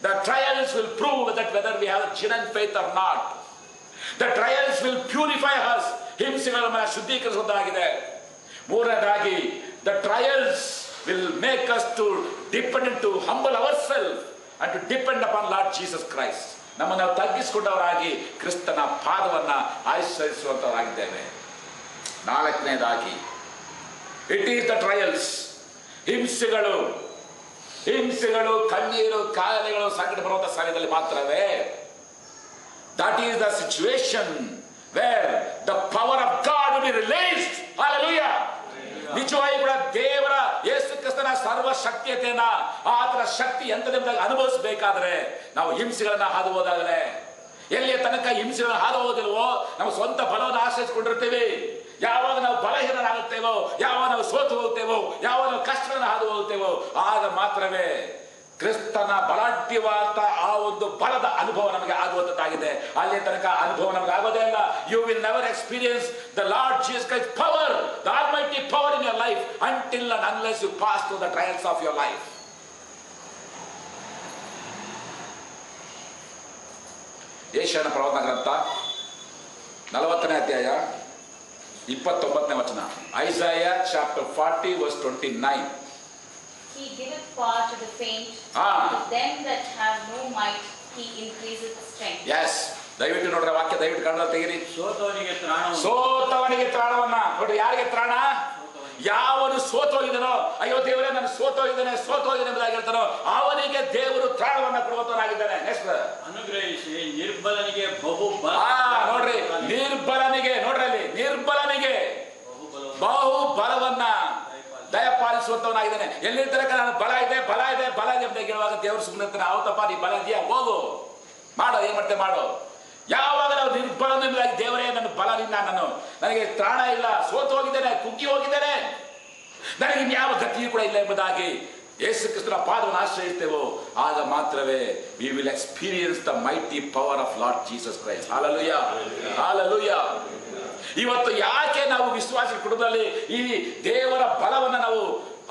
The trials will prove that whether we have genuine faith or not. The trials will purify us. ಹಿಂಸೆಗಳು ನಮ್ಮನ್ನು ಶುದ್ಧೀಕರಿಸುವಂತಾಗಿದೆ. ಮೂರನೇದಾಗಿ, the trials will make us to humble ourselves and to depend upon Lord Jesus Christ. ನಮ್ಮನ್ನು ನಾವು ತಗ್ಗಿಸಿಕೊಂಡವರಾಗಿ ಕ್ರಿಸ್ತನ ಪಾದವನ್ನ ಆಶ್ರಯಿಸುವಂತವರಾಗಿದ್ದೇವೆ. ನಾಲ್ಕನೇದಾಗಿ, it is the trials, ಹಿಂಸೆಗಳು, ಕಣ್ಣೀರು, ಕಾಯಿಲೆಗಳು, ಸಂಕಟ ಬರುವಂತ ಸಮಯದಲ್ಲಿ ಮಾತ್ರವೇ. That is the situation where the power of God will be released. Hallelujah. ನಿಜವಾಗಿ ಕೂಡ ದೇವರ ಯೇಸು ಕ್ರಿಸ್ತನ ಸರ್ವಶಕ್ತಿಯತೆಯನ್ನ, ಆತನ ಶಕ್ತಿ ಎಂತದೆಂಬುದಾಗಿ ಅನುಭವಿಸಬೇಕಾದ್ರೆ ನಾವು ಹಿಂಸೆಗಳನ್ನ ಹಾದು ಹೋದಾಗಲೇ. ಎಲ್ಲಿಯ ತನಕ ಹಿಂಸೆಗಳನ್ನ ಹಾದು ಹೋಗೋದಿಲ್ವೋ ನಮ್ಮ ಸ್ವಂತ ಬಲವನ್ನು ಆಶ್ರಯಿಸಿಕೊಂಡಿರ್ತೀವಿ. ಯಾವಾಗ ನಾವು ಬಲಹೀನರಾಗುತ್ತೇವೋ, ಯಾವಾಗ ನಾವು ಸೋತು ಹೋಗ್ತೇವೋ, ಯಾವಾಗ ನಾವು ಕಷ್ಟಗಳನ್ನು ಹಾದು ಹೋಗ್ತೇವೋ ಆಗ ಮಾತ್ರವೇ ಕ್ರಿಸ್ತನ ಬಲಾಢ್ಯವಾದ ಆ ಒಂದು ಬಲದ ಅನುಭವ ನಮಗೆ ಆಗುವಂತದ್ದಾಗಿದೆ. ಅಲ್ಲಿ ತನಕ ಅನುಭವ ನಮಗೆ ಆಗೋದೇ ಇಲ್ಲ. You will never experience the Lord Jesus Christ power, the almighty power in your life until and unless you pass through the trials of your life. ಯೆಶಾಯನ ಪ್ರವಾದನ ಗ್ರಂಥ 40ನೇ ಅಧ್ಯಾಯ 29ನೇ ವಚನ. Isaiah chapter 40 verse 29. He giveth power to the faint, to them that have no might he increaseth strength. Yes, ದಯವಿಟ್ಟು ನೋಡ್ರಿ ವಾಕ್ಯ, ದಯವಿಟ್ಟು ಕನ್ನಡ ತೆಗಿರಿ. ಸೋತವನಿಗೆ ತ್ರಾಣವನ್ನ ನೋಡ್ರಿ. ಯಾರಿಗೆ ತ್ರಾಣ? ಯಾವನು ಸೋತೋಗಿದನೋ, ಅಯ್ಯೋ ದೇವರೇ ನಾನು ಸೋತೋಗಿದ್ದೇನೆ ಎಂಬುದಾಗಿ ಹೇಳ್ತಾನೋ ಅವನಿಗೆ ದೇವರು ತ್ರಾಣವನ್ನ ಕೊಡುವಂತನಾಗಿದ್ದಾನೆ. ನೆಕ್ಸ್ಟ್, ಅನುಗ್ರಹಿಸಿ ನಿರ್ಬಲನಿಗೆ ನೋಡ್ರಿ, ನಿರ್ಬಲನಿಗೆ ಬಹು ಬಲವನ್ನ ದಯಪಾಲಿಸುವಂತವನಾಗಿದ್ದಾನೆ. ಎಲ್ಲಿ ತನಕ ನಾನು ಬಲ ಇದೆ ಅಂತ ಹೇಳುವಾಗ ದೇವರು ಸುಮ್ಮನೆ ಅವತ್ತಪ್ಪ ನೀ ಬಲ ಇದೆಯಾ, ಹೋಗು ಮಾಡೋ, ಏನ್ ಮಾಡ್ತೇವೆ ಮಾಡೋ. ಯಾವಾಗ ನಾವು ನಿರ್ಬಲನಾಗಿ ದೇವರೇ ನನ್ನ ಬಲದಿಂದ ನನಗೆ ತ್ರಾಣ ಇಲ್ಲ, ಸೋತು ಹೋಗಿದ್ದೇನೆ, ಕುಗ್ಗಿ ಹೋಗಿದ್ದೇನೆ, ನನಗೆ ಇನ್ಯಾವ ಗತಿಯೂ ಕೂಡ ಇಲ್ಲ ಎಂಬುದಾಗಿ ಯೇಸು ಕ್ರಿಸ್ತನ ಪಾದವನ್ನು ಆಶ್ರಯಿಸ್ತೇವೋ ಆಗ ಮಾತ್ರವೇ we will experience the mighty power of lord Jesus Christ. Hallelujah, hallelujah. ಇವತ್ತು ಯಾಕೆ ನಾವು ವಿಶ್ವಾಸ ಕುಟುಂಬದಲ್ಲಿ ಈ ದೇವರ ಬಲವನ್ನು ನಾವು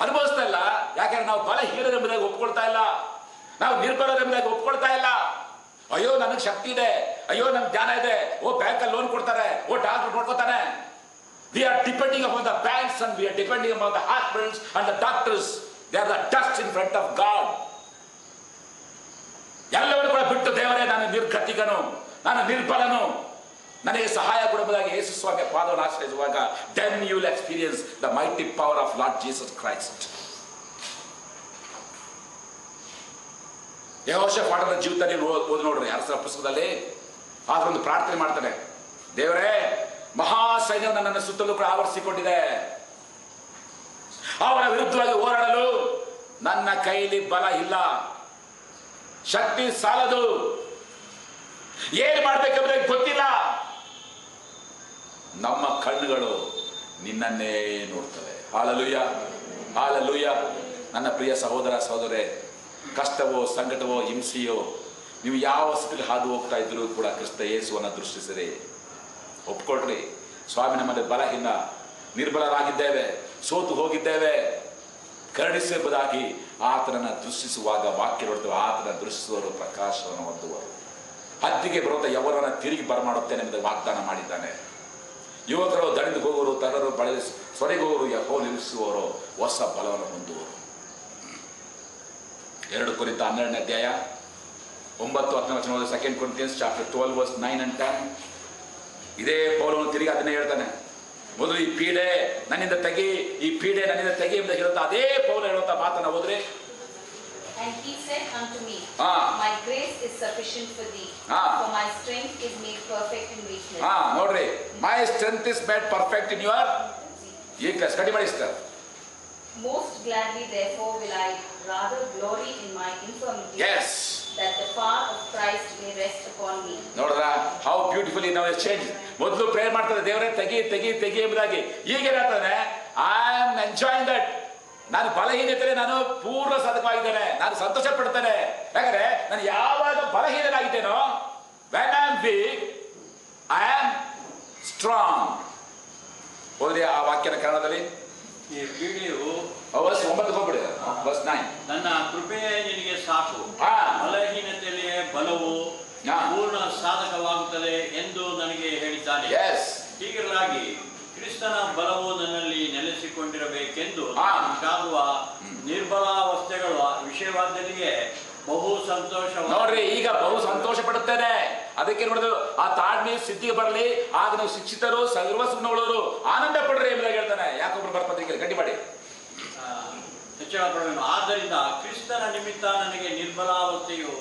ಅನುಭವಿಸ್ತಾ ಇಲ್ಲ? ಯಾಕಂದ್ರೆ ನಾವು ಬಲಹೀನರೆಂಬುದಾಗಿ ಒಪ್ಕೊಳ್ತಾ ಇಲ್ಲ, ನಾವು ನಿರ್ಬಲರೆಂಬುದಾಗಿ ಒಪ್ಕೊಳ್ತಾ ಇಲ್ಲ. ಅಯ್ಯೋ ನನಗೆ ಶಕ್ತಿ ಇದೆ, ಅಯ್ಯೋ ನಮ್ಗೆ ಜ್ಞಾನ ಇದೆ, ಓ ಬ್ಯಾಂಕಲ್ಲಿ ಲೋನ್ ಕೊಡ್ತಾರೆ, ಓ doctor ನೋಡ್ಕೊತಾನೆ. We are depending upon the banks and we are depending upon the hospitals and the doctors. They are the dust in front of God. ಎಲ್ಲವನ್ನು ಕೂಡ ಬಿಟ್ಟು ದೇವರೇ ನಾನು ನಿರ್ಗತಿಕನು, ನಾನು ನಿರ್ಬಲನು, ನನಗೆ ಸಹಾಯ ಕೊಡುವುದಾಗಿ ಯೇಸು ಸ್ವಾಮಿಯ ಪಾದವನ್ನು ಆಶ್ರಯಿಸುವಾಗ then you will experience the mighty power of Lord Jesus Christ. ಯೆಹೋಷಾಫಾಟನ ಜೀವಿತ ನೀವು ಓದಿ ನೋಡ್ರಿ ಅರಸರ ಪುಸ್ತಕದಲ್ಲಿ. ಆದ್ರೊಂದು ಪ್ರಾರ್ಥನೆ ಮಾಡ್ತಾನೆ, ದೇವರೇ ಮಹಾ ಸೈನ್ಯ ನನ್ನನ್ನು ಸುತ್ತಲೂ ಕೂಡ ಆವರಿಸಿಕೊಂಡಿದೆ, ಅವರ ವಿರುದ್ಧವಾಗಿ ಹೋರಾಡಲು ನನ್ನ ಕೈಲಿ ಬಲ ಇಲ್ಲ, ಶಕ್ತಿ ಸಾಲದು, ಏನ್ ಮಾಡ್ಬೇಕೆಂಬುದಕ್ಕೆ ಗೊತ್ತಿಲ್ಲ. ನಮ್ಮ ಕಣ್ಣುಗಳು ನಿನ್ನನ್ನೇ ನೋಡ್ತವೆ. Hallelujah, hallelujah. ನನ್ನ ಪ್ರಿಯ ಸಹೋದರ ಸಹೋದರೇ, ಕಷ್ಟವೋ ಸಂಕಟವೋ ಹಿಂಸೆಯೋ ನೀವು ಯಾವ ಸ್ಥಿತಿಯಲ್ಲಿ ಹಾದು ಹೋಗ್ತಾ ಇದ್ರು ಕೂಡ ಕ್ರಿಸ್ತ ಯೇಸುವನ್ನು ದೃಷ್ಟಿಸಿರಿ, ಒಪ್ಕೊಳ್ರಿ. ಸ್ವಾಮಿ ನಮ್ಮಲ್ಲಿ ಬಲಹೀನ, ನಿರ್ಬಲರಾಗಿದ್ದೇವೆ, ಸೋತು ಹೋಗಿದ್ದೇವೆ, ಕರುಣಿಸಬಹುದಾಗಿ ಆತನನ್ನು ದೃಷ್ಟಿಸುವಾಗ ವಾಕ್ಯ ನೋಡ್ತೇವೆ, ಆತನ ದೃಷ್ಟಿಸುವವರು ಪ್ರಕಾಶವನ್ನು ಹೊಂದುವರು. ಹದ್ದಿಗೆ ಬರುವಂಥ ಯೌವನವನ್ನು ತಿರುಗಿ ಬರಮಾಡುತ್ತೇನೆ ಎಂದು ವಾಗ್ದಾನ ಮಾಡಿದ್ದಾನೆ. ಯುವಕರು ದಣಿದು ಹೋಗುವರು, ತರರು ಬಳೆ ಸೊರೆಗೋರು ಯಹೋ ನಿಲ್ಲಿಸುವವರು ಹೊಸ ಬಲವನ್ನು ಹೊಂದುವರು. 2 ಕೊರಿಂಥ 12ನೇ ಅಧ್ಯಾಯ 9-10 ವಚನ ಓದಿ. 2 Corinthians chapter 12 verse 9 and 10. ಇದೇ ಪೌಲನು ತಿರುಗಿ ಅದನ್ನೇ ಹೇಳ್ತಾನೆ. ಮೊದಲು ಈ ಪೀಡೆ ನನ್ನಿಂದ ತೆಗಿ, ಈ ಪೀಡೆ ನನ್ನಿಂದ ತೆಗಿ ಎಂದು ಹೇಳುತ್ತಾ ಅದೇ ಪೌಲ ಹೇಳುತ್ತಾ ಮಾತನ್ನ ಹೋದ್ರೆ. And he said unto me, my grace is sufficient for thee, for my strength is made perfect in weakness. ನೋಡ್ರಿ, my strength is made perfect in your weakness. ಕಡಿ ಮಾಡಿ sir. Most gladly therefore will I rather glory in my infirmity, yes, that the power of Christ may rest upon me. ನೋಡ್ರಾ how beautifully ನಾವು change. ಮೊದಲು prayer ಮಾಡ್ತಾರೆ, ದೇವರೇ ತೆಗಿ ತೆಗಿ ತೆಗಿ ಎಂಬುದಾಗಿ. ಈಗ ಏನಾಗ್ತದೆ, ಐ ಆಮ್ ಎಂಜಾಯಿಂಗ್ ದಟ್. ನಾನು ಬಲಹೀನತೆ ನಾನು ಪೂರ್ಣ ಸಾಧಕವಾಗಿದ್ದೇನೆ, ನಾನು ಸಂತೋಷ ಪಡ್ತೇನೆ. ಯಾಕಂದ್ರೆ ನಾನು ಯಾವಾಗ ಬಲಹೀನನಾಗಿದ್ದೇನೋ, when I am weak I am strong. ಹೋದ್ರಿ ಆ ವಾಕ್ಯನ ಕನ್ನಡದಲ್ಲಿ. ಈ ಪೀಡೆಯು 9 ಹೋಗ್ಬಿಡಿ, verse 9. ನನ್ನ ಕೃಪೆಯೇ ನಿನಗೆ ಸಾಕು, ಬಲಹೀನತೆಯಲ್ಲಿಯೇ ಬಲವು ಪೂರ್ಣ ಸಾಧಕವಾಗುತ್ತದೆ ಎಂದು ನನಗೆ ಹೇಳಿದ್ದಾನೆ. ಹೀಗಿರಲಾಗಿ ಕ್ರಿಸ್ತನ ಬಲವು ನನ್ನಲ್ಲಿ ನೆಲೆಸಿಕೊಂಡಿರಬೇಕೆಂದು ಸಾಗುವ ನಿರ್ಬಲಾವಸ್ಥೆಗಳ ವಿಷಯವಾದಲ್ಲಿಯೇ ಬಹು ಸಂತೋಷ. ನೋಡ್ರಿ, ಈಗ ಬಹು ಸಂತೋಷ ಪಡುತ್ತೇನೆ. ಅದಕ್ಕೆ ನೋಡಿದ್ರು ಆ ತಾಳ್ಮೆ ಸಿದ್ಧಿಗೆ ಬರಲಿ, ಆಗ ನಾವು ಶಿಕ್ಷಿತರು ಸರ್ವಸ್ವನವರು ಆನಂದ ಪಡ್ರಿ ಎಂಬುದಾಗಿ ಹೇಳ್ತಾನೆ. ಯಾಕೊಬ್ರು ಬರ್ಪತ್ರಿಕೆ ಗಟ್ಟಿ ಮಾಡಿ ಹೆಚ್ಚಳ ಪಡಬೇಕು. ಆದ್ದರಿಂದ ಕ್ರಿಸ್ತನ ನಿಮಿತ್ತ ನನಗೆ ನಿರ್ಬಲಾವಸ್ಥೆಯು,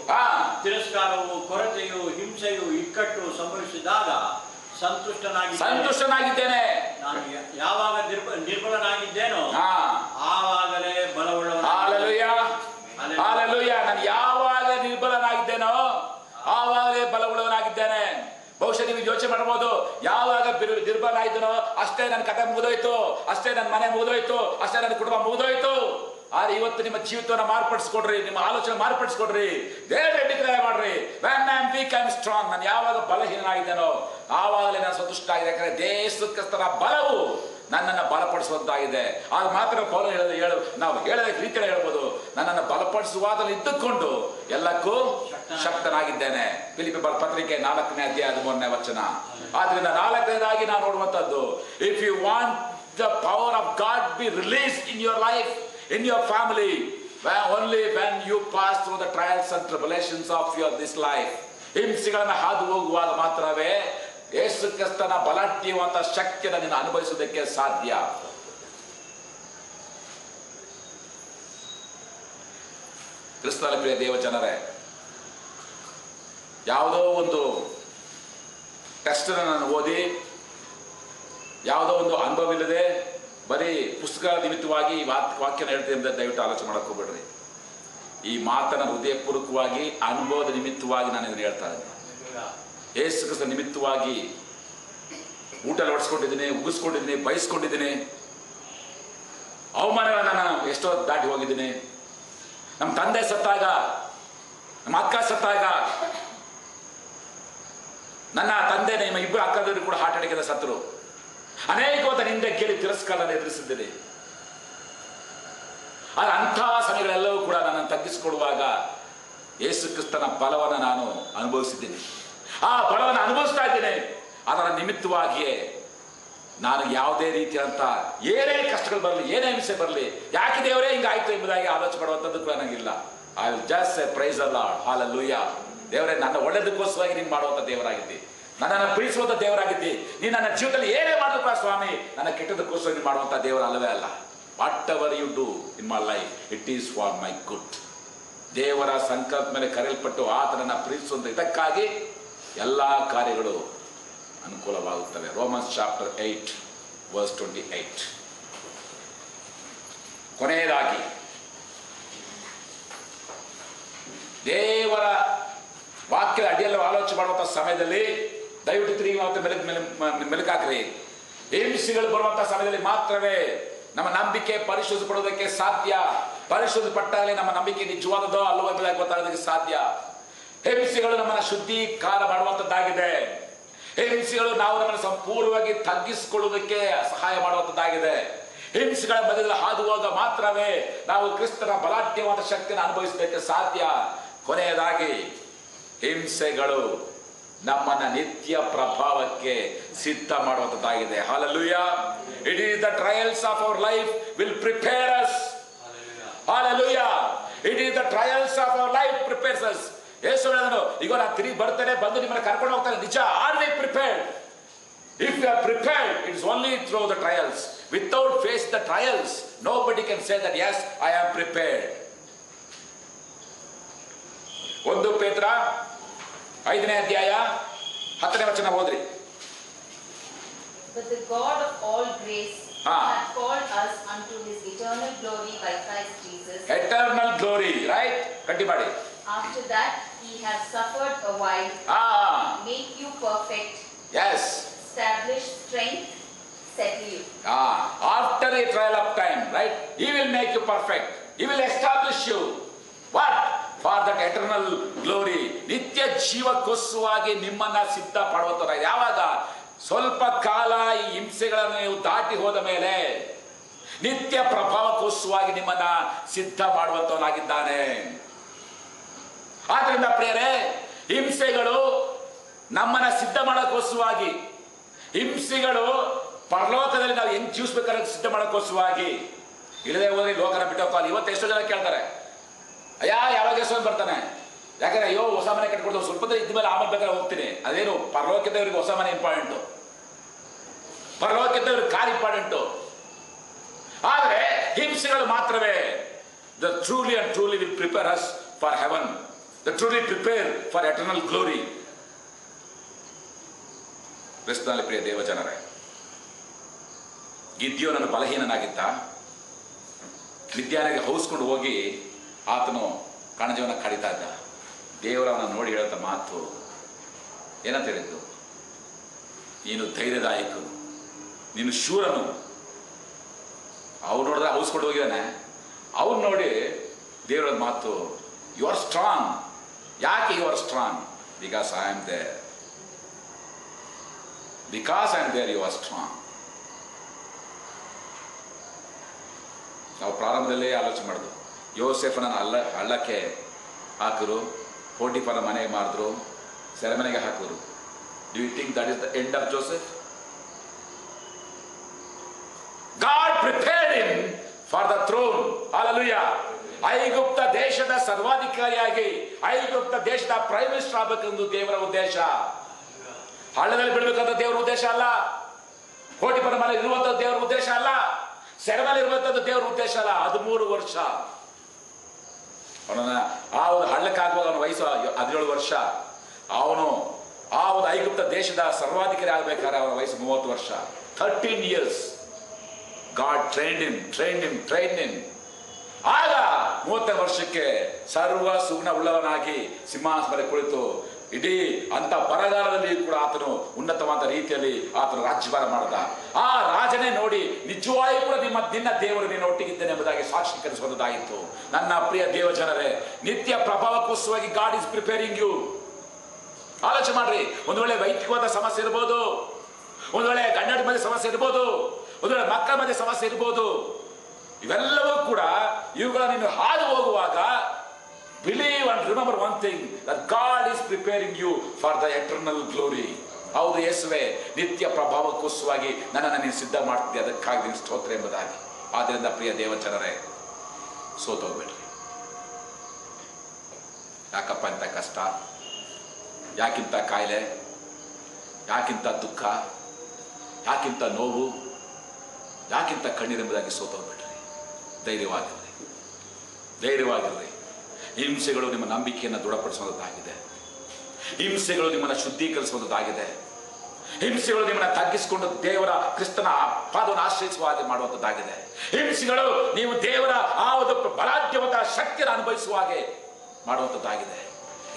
ತಿರಸ್ಕಾರವು, ಕೊರತೆಯು, ಹಿಂಸೆಯು, ಇಕ್ಕಟ್ಟು ಸಂಭವಿಸಿದಾಗ ಸಂತುಷ್ಟನಾಗಿದ್ದೇನೆ. ನಾನು ಯಾವಾಗ ನಿರ್ಬಲನಾಗಿದ್ದೇನೋ ಆವಾಗಲೇ ಬಲವುಳ್ಳವನು. ಹಾಲೆಲೂಯಾ. ನಾನು ಯಾವಾಗ ನಿರ್ಬಲನಾಗಿದ್ದೇನೋ ಆವಾಗಲೇ ಬಲವುಳ್ಳವನಾಗಿದ್ದೇನೆ. ಬಹುಶಃ ನೀವು ಯೋಚನೆ ಮಾಡಬಹುದು, ಯಾವಾಗ ನಿರ್ಬಲ ಆಯ್ತನೋ ಅಷ್ಟೇ ನನ್ನ ಕಥೆ ಮುಗಿದೋಯ್ತು, ಅಷ್ಟೇ ನನ್ನ ಮನೆ ಮುಗಿದೋಯ್ತು, ಅಷ್ಟೇ ನನ್ನ ಕುಟುಂಬ ಮುಗಿದೋಯ್ತು. ಆದ್ರೆ ಇವತ್ತು ನಿಮ್ಮ ಜೀವಿತವನ್ನು ಮಾರ್ಪಡಿಸ್ಕೊಡ್ರಿ, ನಿಮ್ಮ ಆಲೋಚನೆ ಮಾರ್ಪಡಿಸ್ಕೊಡ್ರಿ, ದೇವರೇ ಡಿಕ್ಲೇರ್ ಮಾಡ್ರಿ, when I am weak I am strong. ನಾನು ಯಾವಾಗ ಬಲಹೀನಾಗಿದ್ದೇನೋ ಆವಾಗಲೇ ನಾನು ಸಂತುಷ್ಟ ಆಗಿದೆ. ಯಾಕಂದ್ರೆ ದೇಶಕ್ಕೋಸ್ಕರ ಬಲವು ನನ್ನನ್ನು ಬಲಪಡಿಸುವಂತಾಗಿದೆ. ಆಗ ಮಾತ್ರ ಪೌಲ ನಾವು ಹೇಳದ ರೀತಿಯಲ್ಲಿ ಹೇಳ್ಬೋದು, ನನ್ನನ್ನು ಬಲಪಡಿಸುವಾದಲ್ಲಿ ಇದ್ದುಕೊಂಡು ಎಲ್ಲಕ್ಕೂ ಶಕ್ತನಾಗಿದ್ದೇನೆ. ಫಿಲಿಪ್ಪಿ ಪತ್ರಿಕೆ 4ನೇ ಅಧ್ಯಾಯ 13ನೇ ವಚನ. ಆದ್ರಿಂದ 4ನೇದಾಗಿ ನಾವು ನೋಡುವಂತದ್ದು, if you want the power of God be release in your life, in your family, only when you pass through the trials and tribulations of this life, ಹಿಂಸೆಗಳನ್ನು ಹಾದು ಹೋಗುವಾಗ ಮಾತ್ರವೇ ಯೇಸು ಕ್ರಿಸ್ತನ ಬಲಾಢ್ಯವಂತ ಶಕ್ತಿಯನ್ನು ನೀನು ಅನುಭವಿಸುವುದಕ್ಕೆ ಸಾಧ್ಯ. ಕ್ರಿಸ್ತನ ಪ್ರಿಯ ದೇವ ಜನರೇ, ಯಾವುದೋ ಒಂದು ಟೆಸ್ಟ್ ನಾನು ಓದಿ, ಯಾವುದೋ ಒಂದು ಅನುಭವ ಇಲ್ಲದೆ ಬರೀ ಪುಸ್ತಕ ನಿಮಿತ್ತವಾಗಿ ಈ ವಾಕ್ಯನ ಹೇಳ್ತೀನಿ ಅಂತ ದಯವಿಟ್ಟು ಆಲೋಚನೆ ಮಾಡಕ್ ಹೋಗ್ಬೇಡ್ರಿ. ಈ ಮಾತನ್ನ ಹೃದಯಪೂರ್ವಕವಾಗಿ ಅನುಭವದ ನಿಮಿತ್ತವಾಗಿ ನಾನು ಇದನ್ನು ಹೇಳ್ತಾ ಇದ್ದೀನಿ. ಯೇಸು ಕ್ರಿಸ್ತ ನಿಮಿತ್ತವಾಗಿ ಊಟ ಹೊಡಿಸ್ಕೊಂಡಿದ್ದೀನಿ, ಉಗಿಸ್ಕೊಂಡಿದ್ದೀನಿ, ಬಯಸ್ಕೊಂಡಿದ್ದೀನಿ, ಅವಮಾನಗಳನ್ನ ನಾನು ಎಷ್ಟೋ ದಾಟಿ ಹೋಗಿದ್ದೀನಿ. ನಮ್ಮ ತಂದೆ ಸತ್ತಾಗ, ನಮ್ಮ ಅಕ್ಕ ಸತ್ತಾಗ, ನನ್ನ ತಂದೆ ನಿಮ್ಮ ಇಬ್ಬರು ಅಕ್ಕದವರು ಕೂಡ ಹಾರ್ಟ್ ಅಟ್ಯಾಕ್ ಸತ್ತರು. ಅನೇಕವಾದ ನಿಂದೆ ಕೇಳಿ ತಿರಸ್ಕಾರ ಎದುರಿಸಿದ್ದೇನೆ. ಆದರೆ ಅಂತಹ ಸಮಯಗಳೆಲ್ಲವೂ ಕೂಡ ನನ್ನನ್ನು ತಗ್ಗಿಸಿಕೊಳ್ಳುವಾಗ ಯೇಸು ಕ್ರಿಸ್ತನ ಬಲವನ್ನು ನಾನು ಅನುಭವಿಸಿದ್ದೀನಿ. ಆ ಬಲವನ್ನು ಅನುಭವಿಸ್ತಾ ಇದ್ದೇನೆ. ಅದರ ನಿಮಿತ್ತವಾಗಿಯೇ ನಾನು ಯಾವುದೇ ರೀತಿಯಂತ ಏನೇ ಕಷ್ಟಗಳು ಬರಲಿ, ಏನೇ ಹಿಂಸೆ ಬರಲಿ, ಯಾಕೆ ದೇವರೇ ಹಿಂಗಾಯ್ತು ಎಂಬುದಾಗಿ ಆಲೋಚನೆ ಮಾಡುವಂಥದ್ದು ಕೂಡ ನನಗಿಲ್ಲ. I will just say praise the lord, hallelujah. ದೇವರೇ, ನನ್ನ ಒಳ್ಳೆದಕ್ಕೋಸ್ಕರವಾಗಿ ನೀನು ಮಾಡುವಂಥ ದೇವರಾಗಿದ್ದಿ, ನನ್ನನ್ನು ಪ್ರೀತಿಸುವಂಥ ದೇವರಾಗಿದ್ದಿ. ನೀನು ನನ್ನ ಜೀವಿತದಲ್ಲಿ ಏನೇ ಮಾಡಿದ್ರು ಕೂಡ ಸ್ವಾಮಿ, ನನ್ನ ಕೆಟ್ಟದಕ್ಕೋಸ್ಕರ ನೀನು ಮಾಡುವಂಥ ದೇವರ ಅಲ್ಲವೇ ಅಲ್ಲ. Whatever you do in my life, it is for my good. ದೇವರ ಸಂಕಲ್ಪ ಮೇಲೆ ಕರೆಯಲ್ಪಟ್ಟು ಆತನನ್ನು ಪ್ರೀತಿಸುವಂಥ ಇದಕ್ಕಾಗಿ ಎಲ್ಲ ಕಾರ್ಯಗಳು ಅನುಕೂಲವಾಗುತ್ತವೆ. Romans chapter 8 verse 28. ಕೊನೆಯದಾಗಿ ದೇವರ ವಾಕ್ಯದ ಅಡಿಯಲ್ಲಿ ಆಲೋಚನೆ ಮಾಡುವಂಥ ಸಮಯದಲ್ಲಿ ದಯವಿಟ್ಟು ತಿರುಗಿ ಮೆಲುಕಾಕ್ರಿ. ಹಿಂಸೆಗಳು ಬರುವಂತಹ ಸಮಯದಲ್ಲಿ ಮಾತ್ರವೇ ನಮ್ಮ ನಂಬಿಕೆ ಪರಿಶೋಧಿಸಪಡುವುದಕ್ಕೆ ಸಾಧ್ಯ. ಪರಿಶೋಧಿಸಪಟ್ಟಾಗಲೇ ನಮ್ಮ ನಂಬಿಕೆ ನಿಜವಾದದೋ ಅಲ್ಲವೋ ಎಂಬುದಾಗಿ ಗೊತ್ತಾಗೋದಕ್ಕೆ ಸಾಧ್ಯ. ಹಿಂಸೆಗಳು ನಮ್ಮನ್ನು ಶುದ್ಧೀಕಾರ ಮಾಡುವಂಥದ್ದಾಗಿದೆ. ಹಿಂಸೆಗಳು ನಾವು ನಮ್ಮನ್ನು ಸಂಪೂರ್ಣವಾಗಿ ತಗ್ಗಿಸಿಕೊಳ್ಳುವುದಕ್ಕೆ ಸಹಾಯ ಮಾಡುವಂಥದ್ದಾಗಿದೆ. ಹಿಂಸೆಗಳ ಮಧ್ಯದಲ್ಲಿ ಹಾದುವಾಗ ಮಾತ್ರವೇ ನಾವು ಕ್ರಿಸ್ತನ ಬಲಾಢ್ಯವಾದ ಶಕ್ತಿಯನ್ನು ಅನುಭವಿಸಲಿಕ್ಕೆ ಸಾಧ್ಯ. ಕೊನೆಯದಾಗಿ ಹಿಂಸೆಗಳು ನಮ್ಮನ್ನ ನಿತ್ಯ ಪ್ರಭಾವಕ್ಕೆ ಸಿದ್ಧ ಮಾಡುವಂಥದ್ದಾಗಿದೆ. Hallelujah. It is the trials of our life will prepare us. Hallelujah. It is the trials of our life prepares us. Yesu ಹೇಳಿದನು, ಈಗ ನಾನು ತಿರುಗಿ ಬರ್ತೇನೆ, ಬಂದು ನಿಮ್ಮನ್ನು ಕರ್ಕೊಂಡು ಹೋಗ್ತಾನೆ. ನಿಜ. Are we prepared? If you are prepared, it is only through the trials. Without face the trials, nobody can say that yes, I am prepared. 1 ಪೇತ್ರ 5ನೇ ಅಧ್ಯಾಯ 10ನೇ ವಚನ ಓದ್ರಿ. But the God of all grace hath called us unto his eternal glory by Christ Jesus. Eternal glory, right? Continue ಮಾಡಿ. After that he hath suffered a while, make you perfect. Yes. Establish strength, settle you. After a trial of time, right? He will make you perfect. He will establish you. What? For that eternal glory. ನಿತ್ಯ ಜೀವಕ್ಕೋಸ್ಕರವಾಗಿ ನಿಮ್ಮನ್ನ ಸಿದ್ಧ ಪಡುವಂತ. ಯಾವಾಗ? ಸ್ವಲ್ಪ ಕಾಲ ಈ ಹಿಂಸೆಗಳನ್ನು ನೀವು ದಾಟಿ ಹೋದ ಮೇಲೆ ನಿತ್ಯ ಪ್ರಭಾವಕ್ಕೋಸ್ಕರವಾಗಿ ನಿಮ್ಮನ್ನ ಸಿದ್ಧ ಮಾಡುವಂತವನಾಗಿದ್ದಾನೆ. ಆದ್ರಿಂದ ಪ್ರಿಯರೇ, ಹಿಂಸೆಗಳು ನಮ್ಮನ್ನ ಸಿದ್ಧ ಮಾಡೋಕ್ಕೋಸ್ಕರವಾಗಿ, ಹಿಂಸೆಗಳು ಪರಲೋಕದಲ್ಲಿ ನಾವು ಹೆಂಗ್ ಜೀವಿಸ್ಬೇಕಾದ್ರೆ ಸಿದ್ಧ ಮಾಡೋಕ್ಕೋಸ್ಕರವಾಗಿ. ಇಲ್ಲದೆ ಹೋದ್ರೆ ಲೋಕನ ಬಿಟ್ಟೋಗ್ತಾನೆ. ಇವತ್ತು ಎಷ್ಟೋ ಜನ ಕೇಳ್ತಾರೆ, ಅಯ್ಯ ಯಾವಾಗ ಎಷ್ಟೊಂದು ಬರ್ತಾನೆ, ಯಾಕಂದ್ರೆ ಅಯ್ಯೋ ಹೊಸ ಮನೆ ಕಟ್ಕೊಡ್ತಾರೆ, ಸ್ವಲ್ಪ ಇದ್ದ ಮೇಲೆ ಆಮೇಲೆ ಬೇಕಾದ್ರೆ ಹೋಗ್ತೀನಿ. ಅದೇನು ಪರಲೋಕದವ್ರಿಗೆ ಹೊಸ ಮನೆ ಇಂಪಾರ್ಟೆಂಟು, ಪರಲೋಕದವ್ರಿಗೆ ಕಾರ್ ಇಂಪಾರ್ಟೆಂಟು. ಆದರೆ ಹಿಂಸೆಗಳು ಮಾತ್ರವೇ the truly and truly will prepare us for heaven, the truly prepare for eternal glory. ಕ್ರಿಸ್ತನಲ್ಲಿ ಪ್ರಿಯ ದೇವಜನರೇ, ಗಿದ್ಯೋನನು ಬಲಹೀನನಾಗಿದ್ದ. ಮಿದ್ಯಾನಿಗೆ ಹೌಸ್ಕೊಂಡು ಹೋಗಿ ಆತನು ಕಣಜವನ್ನ ಕಡಿತಾ ಇದ್ದ. ದೇವರವನ್ನ ನೋಡಿ ಹೇಳ್ತ ಮಾತು ಏನಂತ ಹೇಳಿದ್ದು? ನೀನು ಧೈರ್ಯದಾಯಕನು, ನೀನು ಶೂರನು. ಅವ್ರು ನೋಡಿದ್ರೆ ಹೌಸ್ಕೊಂಡು ಹೋಗಿದ್ದಾನೆ. ಅವ್ರು ನೋಡಿ ದೇವರ ಮಾತು, ಯು ಆರ್ ಸ್ಟ್ರಾಂಗ್. ಯಾಕೆ you are strong? Because I am there. Because I am there, you are strong. ನಾವು ಪ್ರಾರಂಭದಲ್ಲೇ ಆಲೋಚನೆ ಮಾಡಿದ್ವು. ಯೋಸೇಫನ ಹಳ್ಳಕ್ಕೆ ಹಾಕಿದ್ರು, ಪೋಟಿಫರ ಮನೆಗೆ ಮಾರಿದ್ರು, ಸೆರೆಮನೆಗೆ ಹಾಕಿದ್ರು. Do you think that is the end of Joseph? God prepared him for the throne. Hallelujah. ಐಗುಪ್ತ ದೇಶದ ಸರ್ವಾಧಿಕಾರಿಯಾಗಿ, ಐಗುಪ್ತ ದೇಶದ ಪ್ರೈಮ್ ಮಿನಿಸ್ಟರ್ ಆಗಬೇಕೆಂದು ದೇವರ ಉದ್ದೇಶ. ಹಳ್ಳದಲ್ಲಿ ಬಿಡಬೇಕಂತ ದೇವರ ಉದ್ದೇಶ ಅಲ್ಲ. ಕೋಟಿಪರ ಮನೆ ಇರುವಂತಹ ದೇವರ ಉದ್ದೇಶ ಅಲ್ಲ. ಸೆರೆಮನೆ ಇರುವಂತದ್ದು ದೇವರ ಉದ್ದೇಶ ಅಲ್ಲ. 13 ವರ್ಷ ಅವನನ್ನ ಆ ಒಂದು ಹಳ್ಳಕ್ಕೆ ಹಾಕುವಾಗ ಅವನ ವಯಸ್ಸು 17 ವರ್ಷ. ಅವನು ಆ ಒಂದು ಐಗುಪ್ತ ದೇಶದ ಸರ್ವಾಧಿಕಾರಿ ಆಗಬೇಕಾದ್ರೆ ಅವನ ವಯಸ್ಸು 30 ವರ್ಷ. 13 years. God trained him. ಆಗ 30 ವರ್ಷಕ್ಕೆ ಸರ್ವ ಸುಗುಣ ಉಳ್ಳವನಾಗಿ ಸಿಂಹಾಸನ ಮೇಲೆ ಕುಳಿತು ಇಡೀ ಅಂತ ಬರಗಾಲದಲ್ಲಿ ಕೂಡ ಆತನು ಉನ್ನತವಾದ ರೀತಿಯಲ್ಲಿ ಆತನು ರಾಜ್ಯಭಾರ ಮಾಡಿದ. ಆ ರಾಜನೇ ನೋಡಿ ನಿಜವಾಗಿ ಕೂಡ ನಿನ್ನ ದೇವರು ನೀನು ಒಟ್ಟಿಗಿದ್ದೇನೆ ಎಂಬುದಾಗಿ ಸಾಕ್ಷೀಕರಿಸುವುದಾಯಿತು. ನನ್ನ ಪ್ರಿಯ ದೇವಜನರೇ, ನಿತ್ಯ ಪ್ರಭಾವಕ್ಕೋಸ್ಕರವಾಗಿ ಗಾಡ್ ಇಸ್ ಪ್ರಿಪೇರಿಂಗ್ ಯು. ಆಲೋಚನೆ ಮಾಡ್ರಿ, ಒಂದು ವೇಳೆ ವೈಯಕ್ತಿಕವಾದ ಸಮಸ್ಯೆ ಇರ್ಬೋದು, ಒಂದು ವೇಳೆ ಗಂಡನ ಮಧ್ಯೆ ಸಮಸ್ಯೆ ಇರ್ಬೋದು, ಒಂದು ವೇಳೆ ಮಕ್ಕಳ ಮಧ್ಯೆ ಸಮಸ್ಯೆ ಇರ್ಬೋದು. ಇವೆಲ್ಲವೂ ಕೂಡ ಇವುಗಳ ನೀನು ಹಾದು ಹೋಗುವಾಗ believe and remember one thing, that God is preparing you for the eternal glory. ಹೌದು ಯೇಸುವೆ, ನಿತ್ಯ ಪ್ರಭಾವಕ್ಕೋಸ್ಕರವಾಗಿ ನನ್ನನ್ನು ನೀನು ಸಿದ್ಧ ಮಾಡ್ತಿದ್ದೆ, ಅದಕ್ಕಾಗಿ ನೀನು ಸ್ತೋತ್ರ ಎಂಬುದಾಗಿ. ಆದ್ದರಿಂದ ಪ್ರಿಯ ದೇವಜನರೇ, ಸೋತೋಗ್ಬೇಡ್ರಿ. ಯಾಕಪ್ಪ ಇಂಥ ಕಷ್ಟ, ಯಾಕಿಂತ ಕಾಯಿಲೆ, ಯಾಕಿಂತ ದುಃಖ, ಯಾಕಿಂತ ನೋವು, ಯಾಕಿಂತ ಕಣ್ಣೀರೆಂಬುದಾಗಿ ಸೋತೋಗ್ಬೇಡ್ರಿ. ಧೈರ್ಯವಾಗಿರ್ರಿ, ಧೈರ್ಯವಾಗಿರ್ರಿ. ಹಿಂಸೆಗಳು ನಿಮ್ಮ ನಂಬಿಕೆಯನ್ನು ದೃಢಪಡಿಸುವಂಥದ್ದಾಗಿದೆ. ಹಿಂಸೆಗಳು ನಿಮ್ಮನ್ನು ಶುದ್ಧೀಕರಿಸುವಂಥದ್ದಾಗಿದೆ. ಹಿಂಸೆಗಳು ನಿಮ್ಮನ್ನು ತಗ್ಗಿಸಿಕೊಂಡು ದೇವರ ಕ್ರಿಸ್ತನ ಪಾದವನ್ನು ಆಶ್ರಯಿಸುವ ಹಾಗೆ ಮಾಡುವಂಥದ್ದಾಗಿದೆ. ಹಿಂಸೆಗಳು ನೀವು ದೇವರ ಆ ಒಂದು ಬಲಾಢ್ಯವಾದ ಶಕ್ತಿಯನ್ನು ಅನುಭವಿಸುವ ಹಾಗೆ ಮಾಡುವಂಥದ್ದಾಗಿದೆ.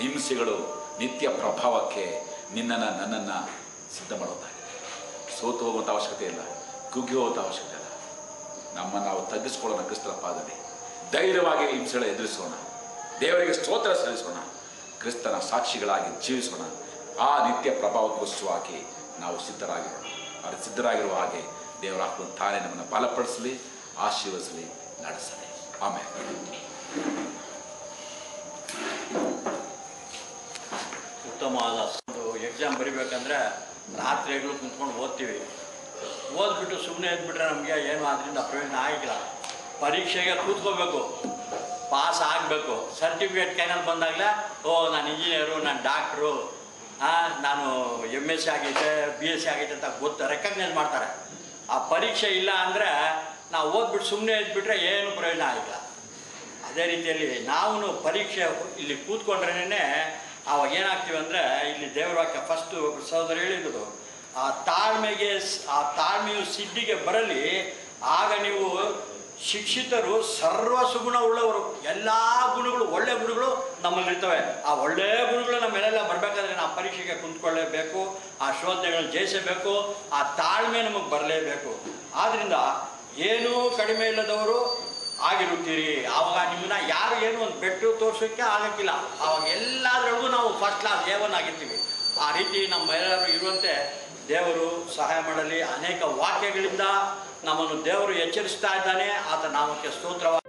ಹಿಂಸೆಗಳು ನಿತ್ಯ ಪ್ರಭಾವಕ್ಕೆ ನಿನ್ನನ್ನು ನನ್ನನ್ನು ಸಿದ್ಧ ಮಾಡುವಂಥದ್ದಾಗಿದೆ. ಸೋತು ಹೋಗುವಂಥ ಅವಶ್ಯಕತೆ ಇಲ್ಲ, ಕುಗ್ಗಿ ಹೋಗುವಂಥ ಅವಶ್ಯಕತೆ ಇಲ್ಲ. ನಮ್ಮನ್ನು ನಾವು ತಗ್ಗಿಸ್ಕೊಳ್ಳೋಣ ಕ್ರಿಸ್ತನ ಪಾದದಲ್ಲಿ. ಧೈರ್ಯವಾಗಿ ಹಿಂಸೆಗಳ ಎದುರಿಸೋಣ, ದೇವರಿಗೆ ಸ್ತೋತ್ರ ಸಲ್ಲಿಸೋಣ, ಕ್ರಿಸ್ತನ ಸಾಕ್ಷಿಗಳಾಗಿ ಜೀವಿಸೋಣ. ಆ ನಿತ್ಯ ಪ್ರಭಾವಕ್ಕೋಸ್ಕರವಾಗಿ ನಾವು ಸಿದ್ಧರಾಗಿರೋಣ. ಅದು ಸಿದ್ಧರಾಗಿರುವ ಹಾಗೆ ದೇವರ ಆತ್ಮ ತಾನೇ ನಮ್ಮನ್ನು ಬಲಪಡಿಸಲಿ, ಆಶೀರ್ವದಿಸಲಿ, ನಡೆಸಲಿ. ಆಮೇಲೆ ಉತ್ತಮವಾದ ಒಂದು ಎಕ್ಸಾಮ್ ಬರಿಬೇಕಂದ್ರೆ ರಾತ್ರಿಗಳು ಕುಂತ್ಕೊಂಡು ಓದ್ತೀವಿ. ಓದ್ಬಿಟ್ಟು ಸುಮ್ಮನೆ ಎದ್ಬಿಟ್ರೆ ನಮಗೆ ಏನು ಅದರಿಂದ ಪ್ರಯೋಜನ ಆಗಿಲ್ಲ. ಪರೀಕ್ಷೆಗೆ ಕೂತ್ಕೋಬೇಕು, ಪಾಸ್ ಆಗಬೇಕು. ಸರ್ಟಿಫಿಕೇಟ್ ಕೈನಲ್ಲಿ ಬಂದಾಗಲೇ ನಾನು ಇಂಜಿನಿಯರು, ನಾನು ಡಾಕ್ಟ್ರು, ನಾನು MSc ಆಗೈತೆ, BSc ಆಗೈತೆ ಅಂತ ರೆಕಗ್ನೈಸ್ ಮಾಡ್ತಾರೆ. ಆ ಪರೀಕ್ಷೆ ಇಲ್ಲ ಅಂದರೆ ನಾವು ಓದ್ಬಿಟ್ಟು ಸುಮ್ಮನೆ ಇದ್ಬಿಟ್ರೆ ಏನು ಪ್ರಯೋಜನ ಆಗಿಲ್ಲ. ಅದೇ ರೀತಿಯಲ್ಲಿ ನಾವು ಪರೀಕ್ಷೆ ಇಲ್ಲಿ ಕೂತ್ಕೊಂಡ್ರೇ ಆವಾಗ ಏನಾಗ್ತೀವಿ ಅಂದರೆ, ಇಲ್ಲಿ ದೇವರ ವಾಕ್ಯ ಫಸ್ಟು ಸಹೋದರ ಹೇಳಿದ್ರು, ಆ ತಾಳ್ಮೆಯು ಸಿದ್ಧಿಗೆ ಬರಲಿ, ಆಗ ನೀವು ಶಿಕ್ಷಿತರು ಸರ್ವ ಸುಗುಣ ಉಳ್ಳವರು. ಎಲ್ಲ ಗುಣಗಳು, ಒಳ್ಳೆ ಗುಣಗಳು ನಮ್ಮಲ್ಲಿರ್ತವೆ. ಆ ಒಳ್ಳೆಯ ಗುಣಗಳು ನಮ್ಮೆಲ್ಲ ಬರಬೇಕಾದ್ರೆ ನಾವು ಪರೀಕ್ಷೆಗೆ ಕುಂತ್ಕೊಳ್ಳೇಬೇಕು, ಆ ಶೋಧನೆಗಳನ್ನು ಜಯಿಸಬೇಕು, ಆ ತಾಳ್ಮೆ ನಮಗೆ ಬರಲೇಬೇಕು. ಆದ್ದರಿಂದ ಏನೂ ಕಡಿಮೆ ಇಲ್ಲದವರು ಆಗಿರುತ್ತೀರಿ. ಆವಾಗ ನಿಮ್ಮನ್ನ ಯಾರು ಏನು ಒಂದು ಬೆಟ್ಟು ತೋರಿಸೋಕ್ಕೆ ಆಗಕ್ಕಿಲ್ಲ. ಆವಾಗ ಎಲ್ಲದರೊಳಗೂ ನಾವು ಫಸ್ಟ್ ಕ್ಲಾಸ್ A1 ಆಗಿರ್ತೀವಿ. ಆ ರೀತಿ ನಮ್ಮೆಲ್ಲರೂ ಇರುವಂತೆ ದೇವರು ಸಹಾಯ ಮಾಡಲಿ. ಅನೇಕ ವಾಕ್ಯಗಳಿಂದ ನಮ್ಮನ್ನು ದೇವರು ಎಚ್ಚರಿಸ್ತಾ ಇದ್ದಾನೆ. ಆತ ನಾಮಕ್ಕೆ ಸ್ತೋತ್ರವಾಗಿ